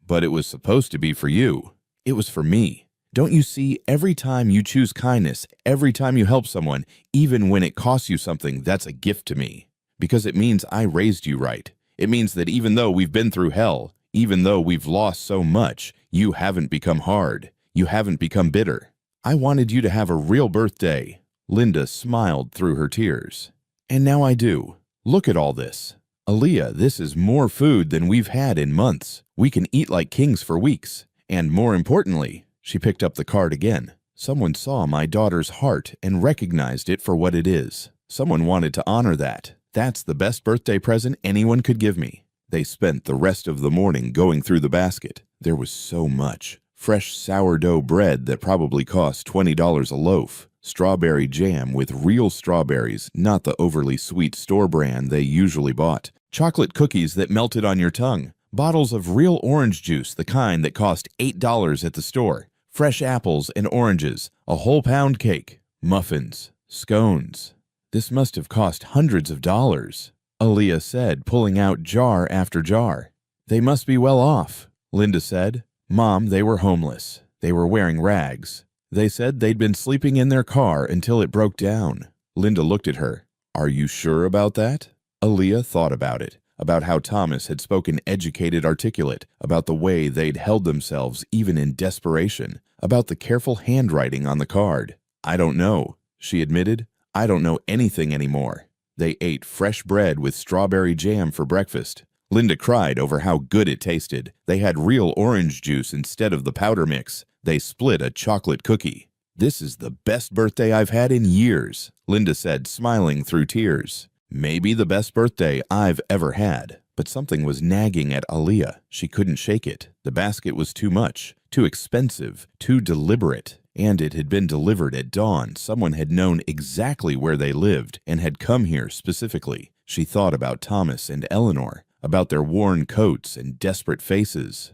But it was supposed to be for you. It was for me. Don't you see, every time you choose kindness, every time you help someone, even when it costs you something, that's a gift to me. Because it means I raised you right. It means that even though we've been through hell, even though we've lost so much, you haven't become hard. You haven't become bitter. I wanted you to have a real birthday. Linda smiled through her tears. And now I do. Look at all this. Aaliyah, this is more food than we've had in months. We can eat like kings for weeks. And more importantly, she picked up the card again. Someone saw my daughter's heart and recognized it for what it is. Someone wanted to honor that. That's the best birthday present anyone could give me. They spent the rest of the morning going through the basket. There was so much. Fresh sourdough bread that probably cost $20 a loaf. Strawberry jam with real strawberries, not the overly sweet store brand they usually bought. Chocolate cookies that melted on your tongue. Bottles of real orange juice, the kind that cost $8 at the store. Fresh apples and oranges. A whole pound cake. Muffins. Scones. This must have cost hundreds of dollars. Aaliyah said, pulling out jar after jar. They must be well off, Linda said. Mom, they were homeless. They were wearing rags. They said they'd been sleeping in their car until it broke down. Linda looked at her. Are you sure about that? Aaliyah thought about it, about how Thomas had spoken educated, articulate, about the way they'd held themselves even in desperation, about the careful handwriting on the card. I don't know, she admitted. I don't know anything anymore. They ate fresh bread with strawberry jam for breakfast. Linda cried over how good it tasted. They had real orange juice instead of the powder mix. They split a chocolate cookie. This is the best birthday I've had in years, Linda said, smiling through tears. Maybe the best birthday I've ever had. But something was nagging at Aaliyah. She couldn't shake it. The basket was too much, too expensive, too deliberate. And it had been delivered at dawn. Someone had known exactly where they lived and had come here specifically. She thought about Thomas and Eleanor, about their worn coats and desperate faces.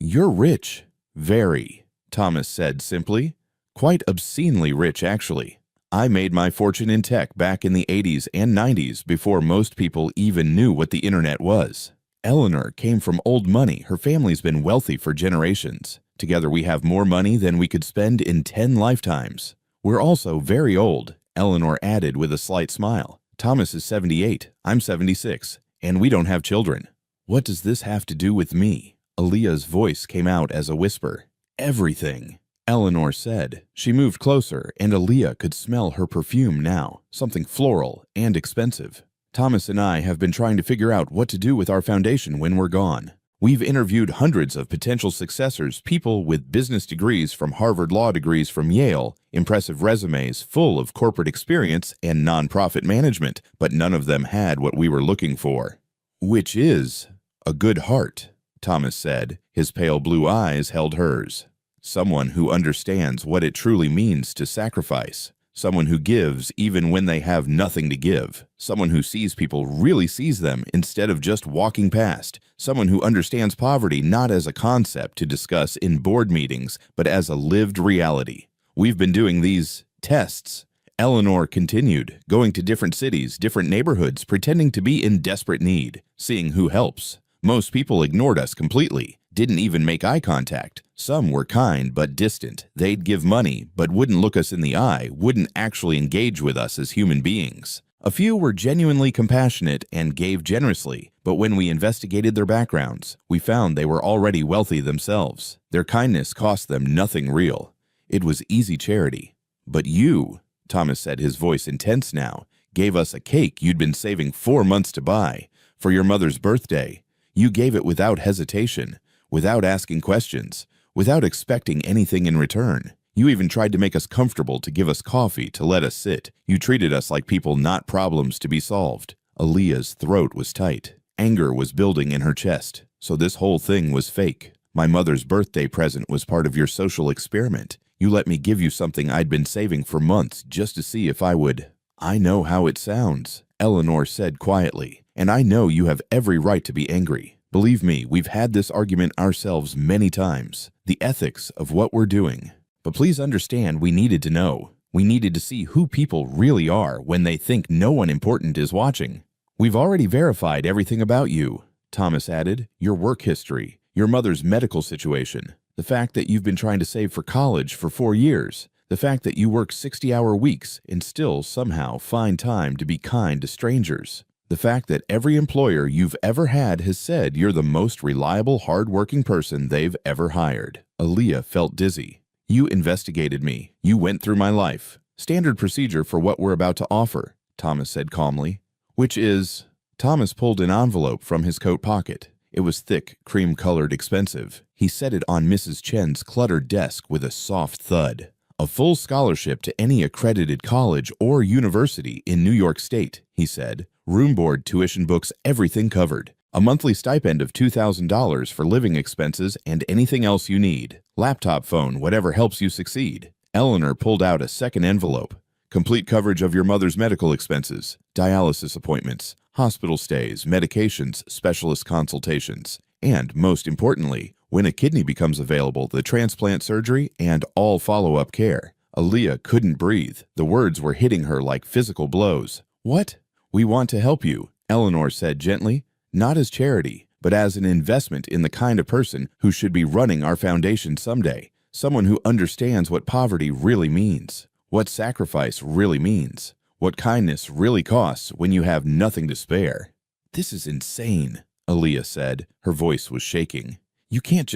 "You're rich." "Very," Thomas said simply. "Quite obscenely rich, actually. I made my fortune in tech back in the 80s and 90s before most people even knew what the internet was. Eleanor came from old money. Her family's been wealthy for generations. Together we have more money than we could spend in 10 lifetimes. We're also very old," Eleanor added with a slight smile. "Thomas is 78, I'm 76, and we don't have children." "What does this have to do with me?" Aaliyah's voice came out as a whisper. "Everything," Eleanor said. She moved closer, and Aaliyah could smell her perfume now, something floral and expensive. "Thomas and I have been trying to figure out what to do with our foundation when we're gone. We've interviewed hundreds of potential successors, people with business degrees from Harvard, law degrees from Yale, impressive resumes full of corporate experience and nonprofit management, but none of them had what we were looking for." "Which is a good heart," Thomas said. His pale blue eyes held hers. "Someone who understands what it truly means to sacrifice. Someone who gives even when they have nothing to give. Someone who sees people, really sees them instead of just walking past. Someone who understands poverty not as a concept to discuss in board meetings, but as a lived reality. We've been doing these tests," Eleanor continued, "going to different cities, different neighborhoods, pretending to be in desperate need, seeing who helps. Most people ignored us completely, didn't even make eye contact. Some were kind but distant. They'd give money but wouldn't look us in the eye, wouldn't actually engage with us as human beings. A few were genuinely compassionate and gave generously, but when we investigated their backgrounds, we found they were already wealthy themselves. Their kindness cost them nothing real. It was easy charity. But you," Thomas said, his voice intense now, "gave us a cake you'd been saving 4 months to buy. For your mother's birthday. You gave it without hesitation, without asking questions, without expecting anything in return. You even tried to make us comfortable, to give us coffee, to let us sit. You treated us like people, not problems to be solved." Aaliyah's throat was tight. Anger was building in her chest. "So this whole thing was fake. My mother's birthday present was part of your social experiment. You let me give you something I'd been saving for months just to see if I would." "I know how it sounds," Eleanor said quietly, "and I know you have every right to be angry. Believe me, we've had this argument ourselves many times. The ethics of what we're doing. But please understand, we needed to know. We needed to see who people really are when they think no one important is watching. We've already verified everything about you," Thomas added. "Your work history, your mother's medical situation, the fact that you've been trying to save for college for 4 years, the fact that you work 60-hour weeks and still somehow find time to be kind to strangers. The fact that every employer you've ever had has said you're the most reliable, hard-working person they've ever hired." Aaliyah felt dizzy. "You investigated me. You went through my life. Standard procedure for what we're about to offer," Thomas said calmly. "Which is—" Thomas pulled an envelope from his coat pocket. It was thick, cream-colored, expensive. He set it on Mrs. Chen's cluttered desk with a soft thud. "A full scholarship to any accredited college or university in New York State," he said. "Room, board, tuition, books, everything covered. A monthly stipend of $2,000 for living expenses and anything else you need. Laptop, phone, whatever helps you succeed." Eleanor pulled out a second envelope. "Complete coverage of your mother's medical expenses, dialysis appointments, hospital stays, medications, specialist consultations, and, most importantly, when a kidney becomes available, the transplant surgery and all follow-up care." Aaliyah couldn't breathe. The words were hitting her like physical blows. "What?" "We want to help you," Eleanor said gently, "not as charity, but as an investment in the kind of person who should be running our foundation someday. Someone who understands what poverty really means, what sacrifice really means, what kindness really costs when you have nothing to spare." "This is insane," Aaliyah said. Her voice was shaking. You can't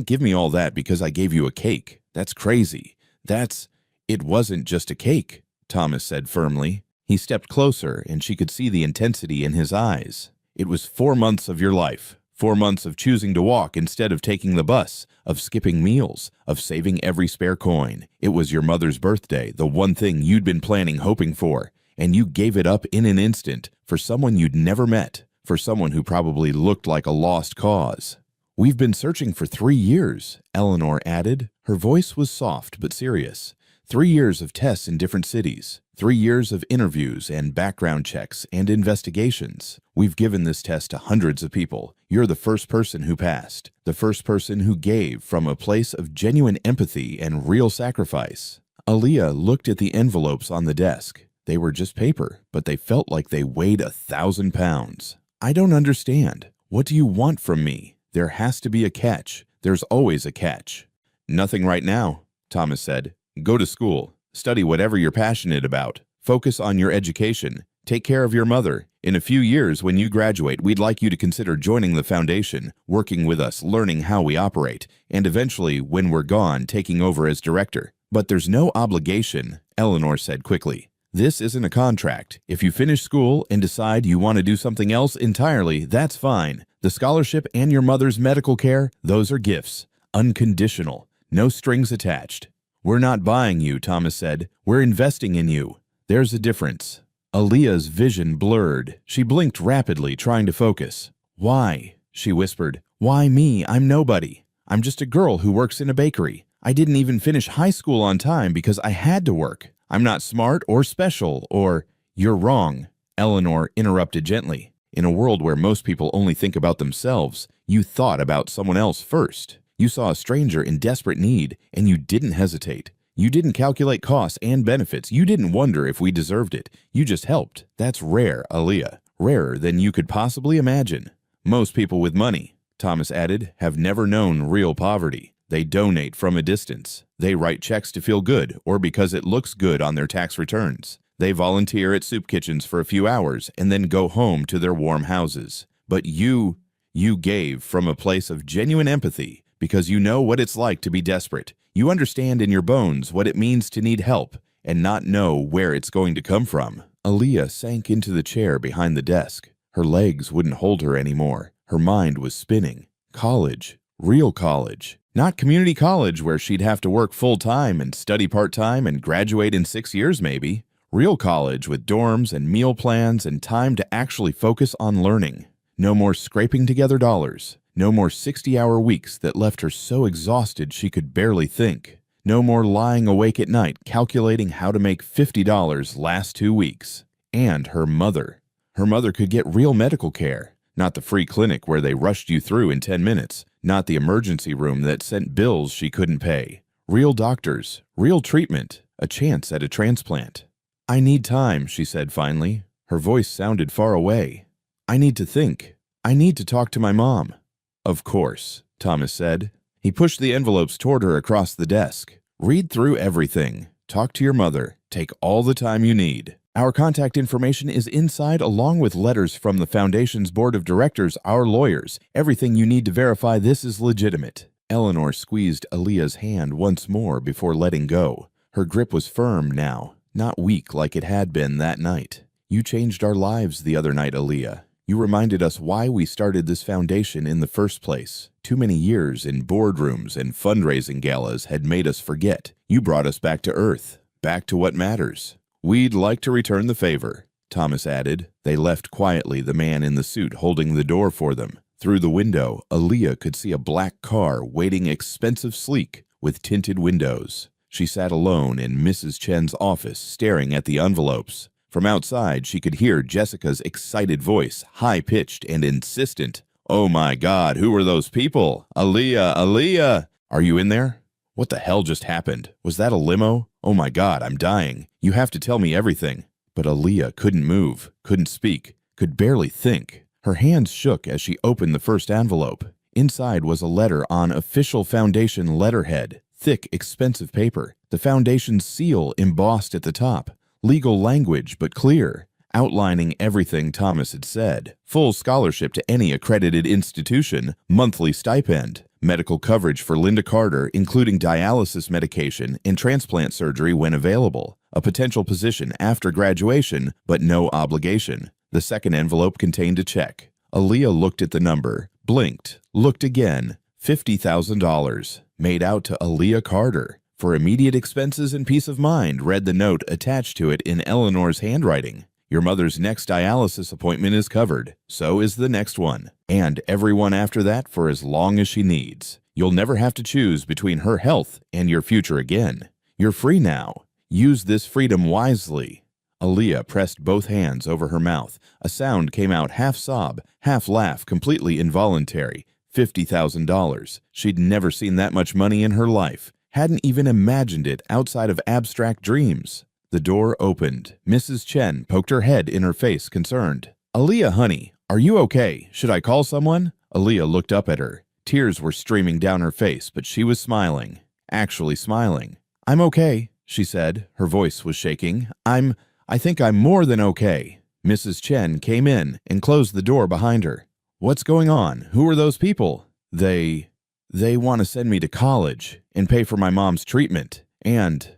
give me all that because I gave you a cake. That's crazy. It wasn't just a cake," Thomas said firmly. He stepped closer, and she could see the intensity in his eyes. "It was 4 months of your life. 4 months of choosing to walk instead of taking the bus, of skipping meals, of saving every spare coin. It was your mother's birthday, the one thing you'd been planning, hoping for, and you gave it up in an instant for someone you'd never met, for someone who probably looked like a lost cause." "We've been searching for 3 years," Eleanor added. Her voice was soft but serious. 3 years of tests in different cities. 3 years of interviews and background checks and investigations. We've given this test to hundreds of people. You're the first person who passed. The first person who gave from a place of genuine empathy and real sacrifice. Aaliyah looked at the envelopes on the desk. They were just paper, but they felt like they weighed 1,000 pounds. I don't understand. What do you want from me? There has to be a catch. There's always a catch. Nothing right now, Thomas said. Go to school. Study whatever you're passionate about. Focus on your education. Take care of your mother. In a few years, when you graduate, we'd like you to consider joining the foundation, working with us, learning how we operate, and eventually, when we're gone, taking over as director. But there's no obligation, Eleanor said quickly. This isn't a contract. If you finish school and decide you want to do something else entirely, that's fine. The scholarship and your mother's medical care, those are gifts. Unconditional. No strings attached. We're not buying you, Thomas said. We're investing in you. There's a difference. Aaliyah's vision blurred. She blinked rapidly, trying to focus. Why? She whispered. Why me? I'm nobody. I'm just a girl who works in a bakery. I didn't even finish high school on time because I had to work. I'm not smart or special or... You're wrong, Eleanor interrupted gently. In a world where most people only think about themselves, you thought about someone else first. You saw a stranger in desperate need, and you didn't hesitate. You didn't calculate costs and benefits. You didn't wonder if we deserved it. You just helped. That's rare, Aaliyah. Rarer than you could possibly imagine. Most people with money, Thomas added, have never known real poverty. They donate from a distance. They write checks to feel good or because it looks good on their tax returns. They volunteer at soup kitchens for a few hours and then go home to their warm houses. But you gave from a place of genuine empathy. Because you know what it's like to be desperate. You understand in your bones what it means to need help and not know where it's going to come from. Aaliyah sank into the chair behind the desk. Her legs wouldn't hold her anymore. Her mind was spinning. College. Real college. Not community college where she'd have to work full-time and study part-time and graduate in 6 years maybe. Real college with dorms and meal plans and time to actually focus on learning. No more scraping together dollars. No more 60-hour weeks that left her so exhausted she could barely think. No more lying awake at night calculating how to make $50 last 2 weeks. And her mother. Her mother could get real medical care. Not the free clinic where they rushed you through in 10 minutes. Not the emergency room that sent bills she couldn't pay. Real doctors. Real treatment. A chance at a transplant. I need time, she said finally. Her voice sounded far away. I need to think. I need to talk to my mom. Of course, Thomas said. He pushed the envelopes toward her across the desk. Read through everything. Talk to your mother. Take all the time you need. Our contact information is inside along with letters from the Foundation's board of directors, our lawyers. Everything you need to verify this is legitimate. Eleanor squeezed Aaliyah's hand once more before letting go. Her grip was firm now, not weak like it had been that night. You changed our lives the other night, Aaliyah. You reminded us why we started this foundation in the first place. Too many years in boardrooms and fundraising galas had made us forget. You brought us back to earth, back to what matters. We'd like to return the favor, Thomas added. They left quietly, the man in the suit holding the door for them. Through the window, Aaliyah could see a black car waiting expensive sleek with tinted windows. She sat alone in Mrs. Chen's office, staring at the envelopes. From outside, she could hear Jessica's excited voice, high-pitched and insistent. Oh my God, who were those people? Aaliyah, Aaliyah! Are you in there? What the hell just happened? Was that a limo? Oh my God, I'm dying. You have to tell me everything. But Aaliyah couldn't move, couldn't speak, could barely think. Her hands shook as she opened the first envelope. Inside was a letter on official foundation letterhead, thick, expensive paper, the foundation's seal embossed at the top. Legal language, but clear, outlining everything Thomas had said. Full scholarship to any accredited institution, monthly stipend, medical coverage for Linda Carter, including dialysis medication and transplant surgery when available, a potential position after graduation, but no obligation. The second envelope contained a check. Aaliyah looked at the number, blinked, looked again. $50,000, made out to Aaliyah Carter. For immediate expenses and peace of mind, read the note attached to it in Eleanor's handwriting. Your mother's next dialysis appointment is covered. So is the next one. And every one after that for as long as she needs. You'll never have to choose between her health and your future again. You're free now. Use this freedom wisely." Aaliyah pressed both hands over her mouth. A sound came out half sob, half laugh, completely involuntary. $50,000. She'd never seen that much money in her life. Hadn't even imagined it outside of abstract dreams. The door opened. Mrs. Chen poked her head in her face, concerned. "Aaliyah, honey, are you okay? Should I call someone?" Aaliyah looked up at her. Tears were streaming down her face, but she was smiling. Actually smiling. "I'm okay," she said. Her voice was shaking. I think I'm more than okay." Mrs. Chen came in and closed the door behind her. "What's going on? Who are those people?" They want to send me to college and pay for my mom's treatment. And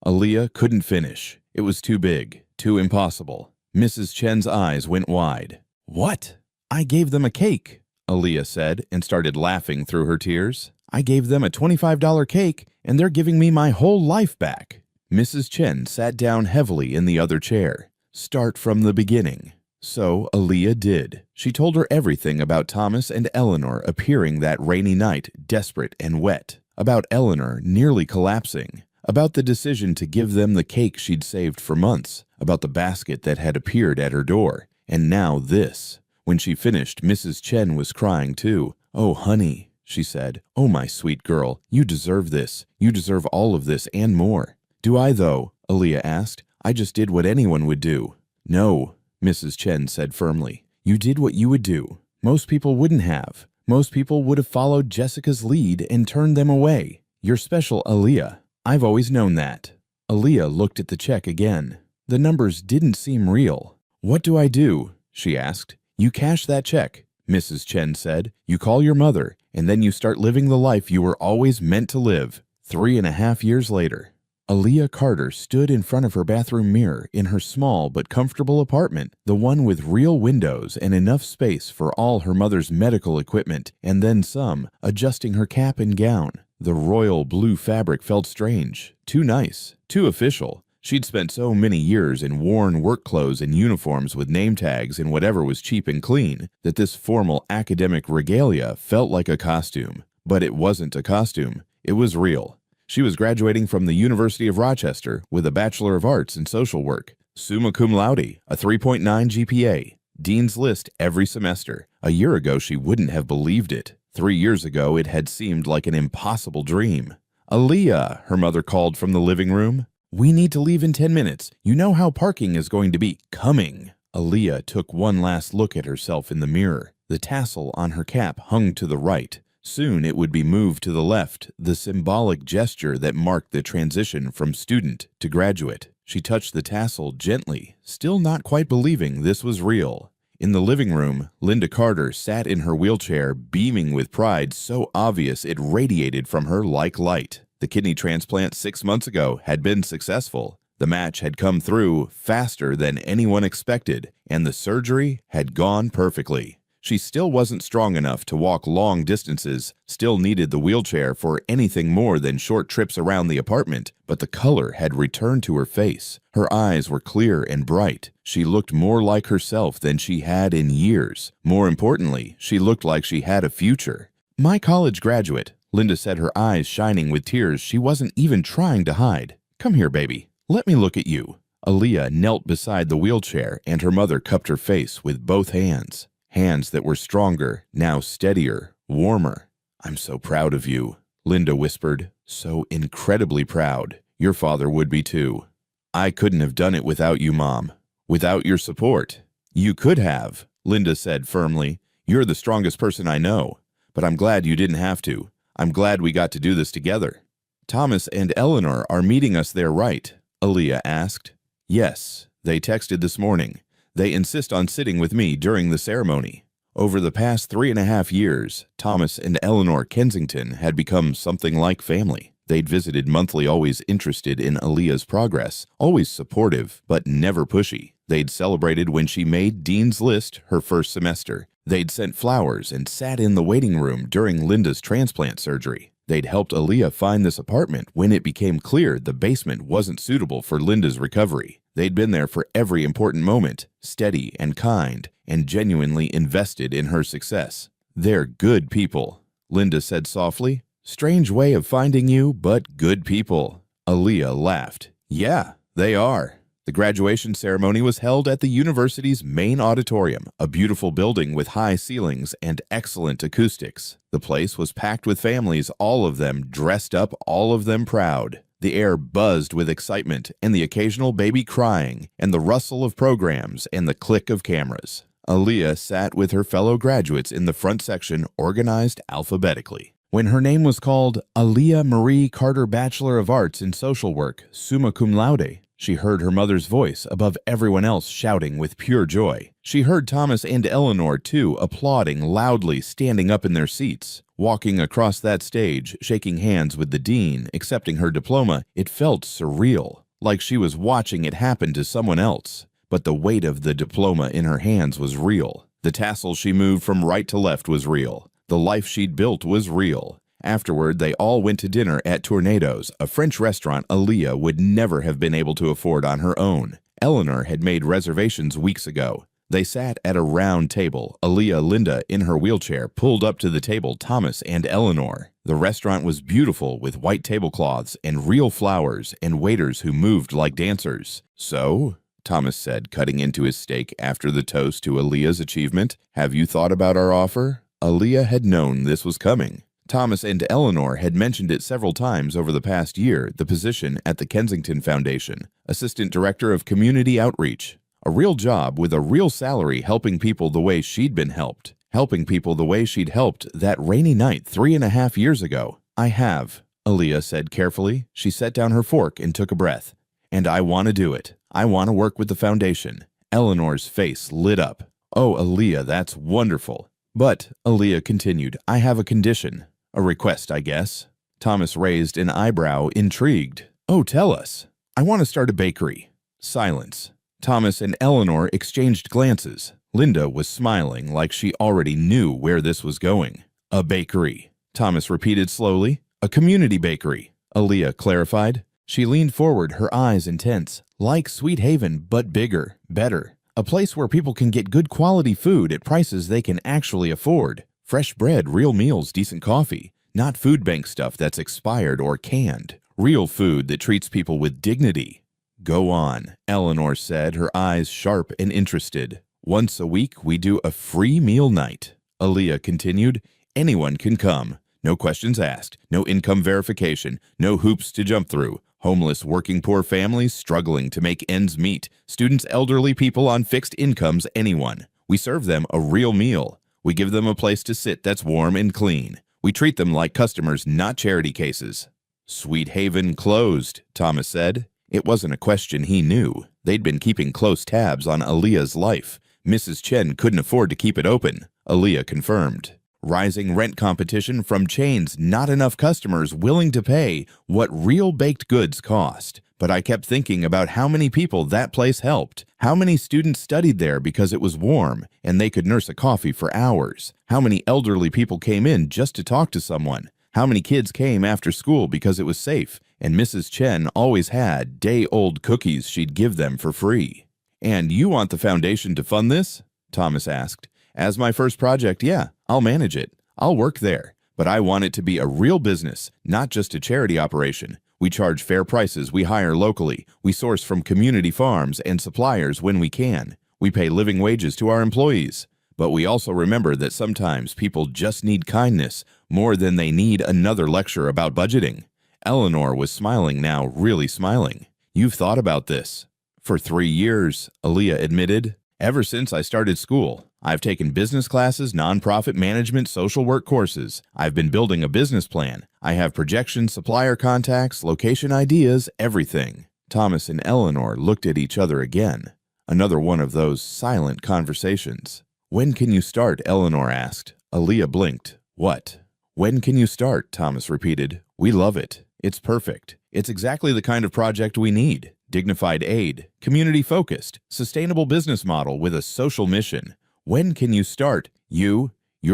Aaliyah couldn't finish. It was too big, too impossible. Mrs. Chen's eyes went wide. "What?" "I gave them a cake," Aaliyah said, and started laughing through her tears. "I gave them a $25 cake, and they're giving me my whole life back." Mrs. Chen sat down heavily in the other chair. "Start from the beginning." So Aaliyah did. She told her everything about Thomas and Eleanor appearing that rainy night, desperate and wet, about Eleanor nearly collapsing, about the decision to give them the cake she'd saved for months, about the basket that had appeared at her door, and now this. When she finished, Mrs. Chen was crying too. "Oh, honey," she said. "Oh, my sweet girl, you deserve this. You deserve all of this and more." "Do I, though?" Aaliyah asked. "I just did what anyone would do." "No," Mrs. Chen said firmly. "You did what you would do. Most people wouldn't have. Most people would have followed Jessica's lead and turned them away. You're special, Aaliyah. I've always known that." Aaliyah looked at the check again. The numbers didn't seem real. "What do I do?" she asked. "You cash that check," Mrs. Chen said. "You call your mother, and then you start living the life you were always meant to live." 3.5 years later. Aaliyah Carter stood in front of her bathroom mirror in her small but comfortable apartment, the one with real windows and enough space for all her mother's medical equipment, and then some, adjusting her cap and gown. The royal blue fabric felt strange, too nice, too official. She'd spent so many years in worn work clothes and uniforms with name tags and whatever was cheap and clean, that this formal academic regalia felt like a costume. But it wasn't a costume. It was real. She was graduating from the University of Rochester with a Bachelor of Arts in Social Work, summa cum laude, a 3.9 GPA, Dean's List every semester. A year ago, she wouldn't have believed it. 3 years ago, it had seemed like an impossible dream. "Aaliyah," her mother called from the living room. "We need to leave in 10 minutes. You know how parking is going to be coming." Aaliyah took one last look at herself in the mirror. The tassel on her cap hung to the right. Soon it would be moved to the left, the symbolic gesture that marked the transition from student to graduate. She touched the tassel gently, still not quite believing this was real. In the living room, Linda Carter sat in her wheelchair, beaming with pride so obvious it radiated from her like light. The kidney transplant 6 months ago had been successful. The match had come through faster than anyone expected, and the surgery had gone perfectly. She still wasn't strong enough to walk long distances, still needed the wheelchair for anything more than short trips around the apartment, but the color had returned to her face. Her eyes were clear and bright. She looked more like herself than she had in years. More importantly, she looked like she had a future. "My college graduate," Linda said, her eyes shining with tears she wasn't even trying to hide. "Come here, baby. Let me look at you." Aaliyah knelt beside the wheelchair, and her mother cupped her face with both hands. Hands that were stronger, now steadier, warmer. "I'm so proud of you," Linda whispered. "So incredibly proud. Your father would be too." "I couldn't have done it without you, Mom. Without your support." "You could have," Linda said firmly. "You're the strongest person I know. But I'm glad you didn't have to. I'm glad we got to do this together." "Thomas and Eleanor are meeting us there, right?" Aaliyah asked. "Yes, they texted this morning. They insist on sitting with me during the ceremony." Over the past 3.5 years, Thomas and Eleanor Kensington had become something like family. They'd visited monthly, always interested in Aaliyah's progress, always supportive, but never pushy. They'd celebrated when she made Dean's List her first semester. They'd sent flowers and sat in the waiting room during Linda's transplant surgery. They'd helped Aaliyah find this apartment when it became clear the basement wasn't suitable for Linda's recovery. They'd been there for every important moment, steady and kind, and genuinely invested in her success. "They're good people," Linda said softly. "Strange way of finding you, but good people." Aaliyah laughed. Yeah, they are. The graduation ceremony was held at the university's main auditorium, a beautiful building with high ceilings and excellent acoustics. The place was packed with families, all of them dressed up, all of them proud. The air buzzed with excitement and the occasional baby crying and the rustle of programs and the click of cameras. Aaliyah sat with her fellow graduates in the front section, organized alphabetically. When her name was called Aaliyah Marie Carter Bachelor of Arts in Social Work, summa cum laude, she heard her mother's voice above everyone else shouting with pure joy. She heard Thomas and Eleanor, too, applauding loudly, standing up in their seats. Walking across that stage, shaking hands with the dean, accepting her diploma, it felt surreal, like she was watching it happen to someone else. But the weight of the diploma in her hands was real. The tassel she moved from right to left was real. The life she'd built was real. Afterward, they all went to dinner at Tornadoes, a French restaurant Aaliyah would never have been able to afford on her own. Eleanor had made reservations weeks ago. They sat at a round table. Aaliyah, Linda, in her wheelchair, pulled up to the table Thomas and Eleanor. The restaurant was beautiful with white tablecloths and real flowers and waiters who moved like dancers. So, Thomas said, cutting into his steak after the toast to Aaliyah's achievement, have you thought about our offer? Aaliyah had known this was coming. Thomas and Eleanor had mentioned it several times over the past year, the position at the Kensington Foundation, Assistant Director of Community Outreach. A real job with a real salary helping people the way she'd been helped. Helping people the way she'd helped that rainy night 3.5 years ago. I have, Aaliyah said carefully. She set down her fork and took a breath. And I want to do it. I want to work with the foundation. Eleanor's face lit up. Oh, Aaliyah, that's wonderful. But, Aaliyah continued, I have a condition. A request, I guess. Thomas raised an eyebrow, intrigued. Oh, tell us. I want to start a bakery. Silence. Thomas and Eleanor exchanged glances. Linda was smiling like she already knew where this was going. A bakery. Thomas repeated slowly. A community bakery. Aaliyah clarified. She leaned forward, her eyes intense. Like Sweet Haven, but bigger, better. A place where people can get good quality food at prices they can actually afford. Fresh bread, real meals, decent coffee. Not food bank stuff that's expired or canned. Real food that treats people with dignity. Go on, Eleanor said, her eyes sharp and interested. Once a week, we do a free meal night. Aaliyah continued. Anyone can come. No questions asked. No income verification. No hoops to jump through. Homeless, working poor families struggling to make ends meet. Students, elderly people on fixed incomes, anyone. We serve them a real meal. We give them a place to sit that's warm and clean. We treat them like customers, not charity cases. Sweet Haven closed, Thomas said. It wasn't a question he knew. They'd been keeping close tabs on Aaliyah's life. Mrs. Chen couldn't afford to keep it open, Aaliyah confirmed. Rising rent competition from chains, not enough customers willing to pay what real baked goods cost. But I kept thinking about how many people that place helped. How many students studied there because it was warm and they could nurse a coffee for hours. How many elderly people came in just to talk to someone. How many kids came after school because it was safe and Mrs. Chen always had day-old cookies she'd give them for free. And you want the foundation to fund this? Thomas asked. As my first project, yeah, I'll manage it. I'll work there. But I want it to be a real business, not just a charity operation. We charge fair prices, we hire locally, we source from community farms and suppliers when we can. We pay living wages to our employees. But we also remember that sometimes people just need kindness more than they need another lecture about budgeting. Eleanor was smiling now, really smiling. You've thought about this. For 3 years, Aaliyah admitted. Ever since I started school, I've taken business classes, nonprofit management, social work courses. I've been building a business plan. I have projections, supplier contacts, location ideas, everything. Thomas and Eleanor looked at each other again. Another one of those silent conversations. When can you start? Eleanor asked. Aaliyah blinked. What? When can you start? Thomas repeated. We love it. It's perfect. It's exactly the kind of project we need. Dignified aid, community-focused, sustainable business model with a social mission. When can you start? You're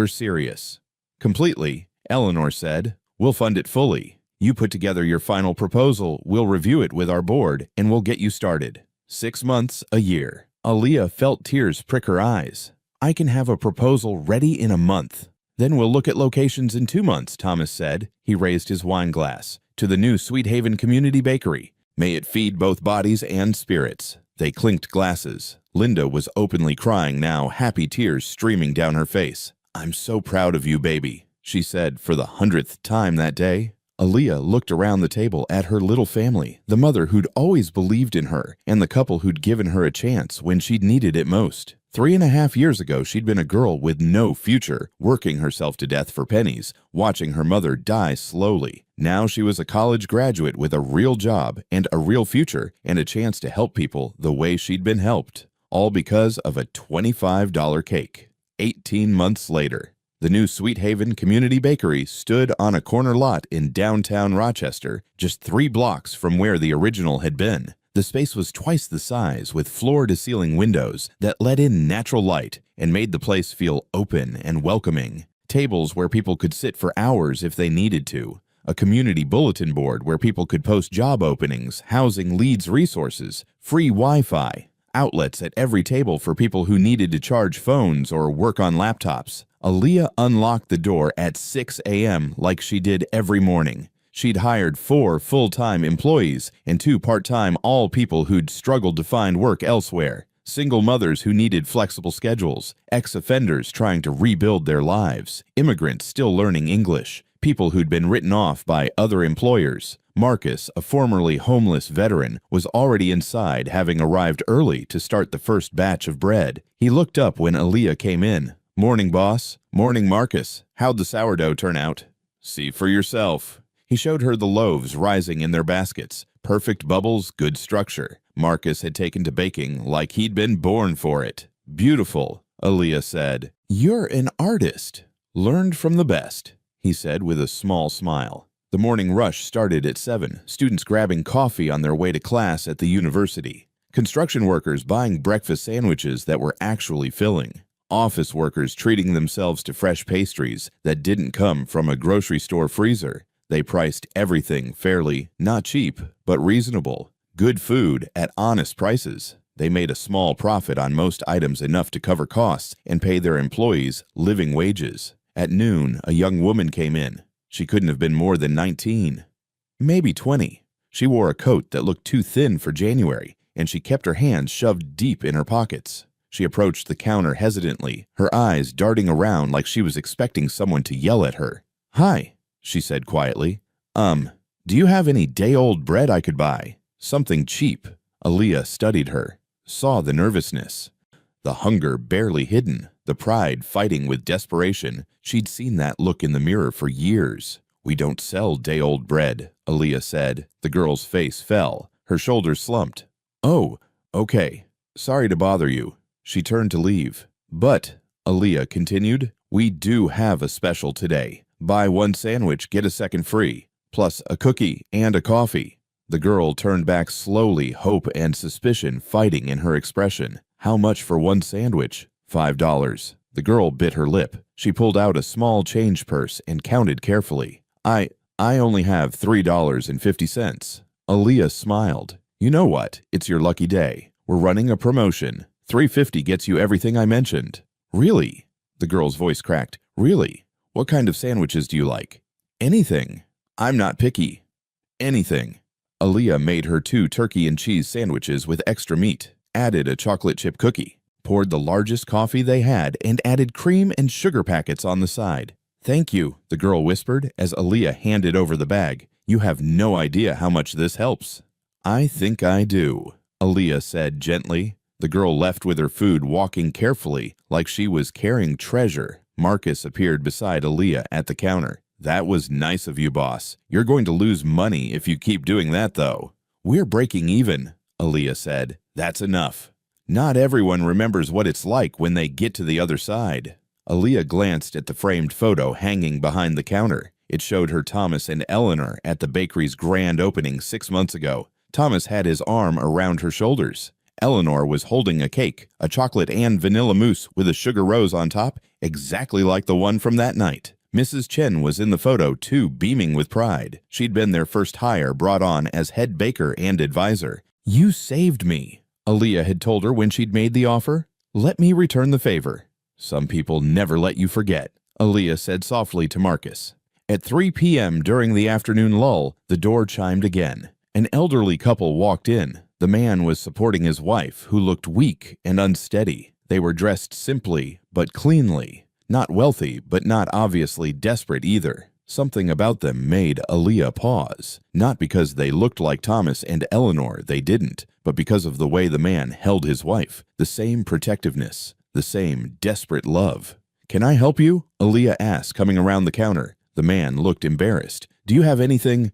serious. Completely, Eleanor said. We'll fund it fully. You put together your final proposal, we'll review it with our board, and we'll get you started. 6 months, a year. Aaliyah felt tears prick her eyes. I can have a proposal ready in a month. Then we'll look at locations in 2 months, Thomas said. He raised his wine glass. to the new Sweet Haven Community Bakery. May it feed both bodies and spirits." They clinked glasses. Linda was openly crying now, happy tears streaming down her face. "I'm so proud of you, baby," she said for the 100th time that day. Aaliyah looked around the table at her little family, the mother who'd always believed in her, and the couple who'd given her a chance when she'd needed it most. 3.5 years ago, she'd been a girl with no future, working herself to death for pennies, watching her mother die slowly. Now she was a college graduate with a real job and a real future and a chance to help people the way she'd been helped. All because of a $25 cake. 18 months later, the new Sweet Haven Community Bakery stood on a corner lot in downtown Rochester, just 3 blocks from where the original had been. The space was twice the size, with floor-to-ceiling windows that let in natural light and made the place feel open and welcoming. Tables where people could sit for hours if they needed to. A community bulletin board where people could post job openings, housing leads resources, free Wi-Fi. Outlets at every table for people who needed to charge phones or work on laptops. Aaliyah unlocked the door at 6 a.m. like she did every morning. She'd hired 4 full-time employees and 2 part-time, all people who'd struggled to find work elsewhere. Single mothers who needed flexible schedules, ex-offenders trying to rebuild their lives, immigrants still learning English, people who'd been written off by other employers. Marcus, a formerly homeless veteran, was already inside, having arrived early to start the first batch of bread. He looked up when Aaliyah came in. "Morning, boss." "Morning, Marcus. How'd the sourdough turn out?" "See for yourself." He showed her the loaves rising in their baskets. Perfect bubbles, good structure. Marcus had taken to baking like he'd been born for it. "Beautiful," Aaliyah said. "You're an artist." "Learned from the best," he said with a small smile. The morning rush started at 7, students grabbing coffee on their way to class at the university. Construction workers buying breakfast sandwiches that were actually filling. Office workers treating themselves to fresh pastries that didn't come from a grocery store freezer. They priced everything fairly, not cheap, but reasonable. Good food at honest prices. They made a small profit on most items, enough to cover costs and pay their employees living wages. At noon, a young woman came in. She couldn't have been more than 19, maybe 20. She wore a coat that looked too thin for January, and she kept her hands shoved deep in her pockets. She approached the counter hesitantly, her eyes darting around like she was expecting someone to yell at her. "Hi," she said quietly. Do you have any day-old bread I could buy? Something cheap." Aaliyah studied her, saw the nervousness, the hunger barely hidden, the pride fighting with desperation. She'd seen that look in the mirror for years. "We don't sell day-old bread," Aaliyah said. The girl's face fell, her shoulders slumped. "Oh, okay. Sorry to bother you." She turned to leave. "But," Aaliyah continued, "we do have a special today. Buy 1 sandwich, get a second free, plus a cookie and a coffee." The girl turned back slowly, hope and suspicion fighting in her expression. "How much for 1 sandwich?" $5. The girl bit her lip. She pulled out a small change purse and counted carefully. I only have $3.50. Aaliyah smiled. "You know what? It's your lucky day. We're running a promotion. $3.50 gets you everything I mentioned." "Really?" The girl's voice cracked. "Really? What kind of sandwiches do you like?" "Anything. I'm not picky. Anything." Aaliyah made her 2 turkey and cheese sandwiches with extra meat, added a chocolate chip cookie, poured the largest coffee they had, and added cream and sugar packets on the side. "Thank you," the girl whispered as Aaliyah handed over the bag. "You have no idea how much this helps." "I think I do," Aaliyah said gently. The girl left with her food, walking carefully like she was carrying treasure. Marcus appeared beside Aaliyah at the counter. "That was nice of you, boss. You're going to lose money if you keep doing that, though." "We're breaking even," Aaliyah said. "That's enough." Not everyone remembers what it's like when they get to the other side. Aaliyah glanced at the framed photo hanging behind the counter. It showed her Thomas and Eleanor at the bakery's grand opening 6 months ago. Thomas had his arm around her shoulders. Eleanor was holding a cake, a chocolate and vanilla mousse with a sugar rose on top, exactly like the one from that night. Mrs. Chen was in the photo too, beaming with pride. She'd been their first hire, brought on as head baker and advisor. "You saved me," Aaliyah had told her when she'd made the offer. "Let me return the favor." "Some people never let you forget," Aaliyah said softly to Marcus. At 3 p.m. during the afternoon lull, the door chimed again. An elderly couple walked in. The man was supporting his wife, who looked weak and unsteady. They were dressed simply, but cleanly. Not wealthy, but not obviously desperate either. Something about them made Aaliyah pause. Not because they looked like Thomas and Eleanor, they didn't, but because of the way the man held his wife. The same protectiveness, the same desperate love. "Can I help you?" Aaliyah asked, coming around the counter. The man looked embarrassed. "Do you have anything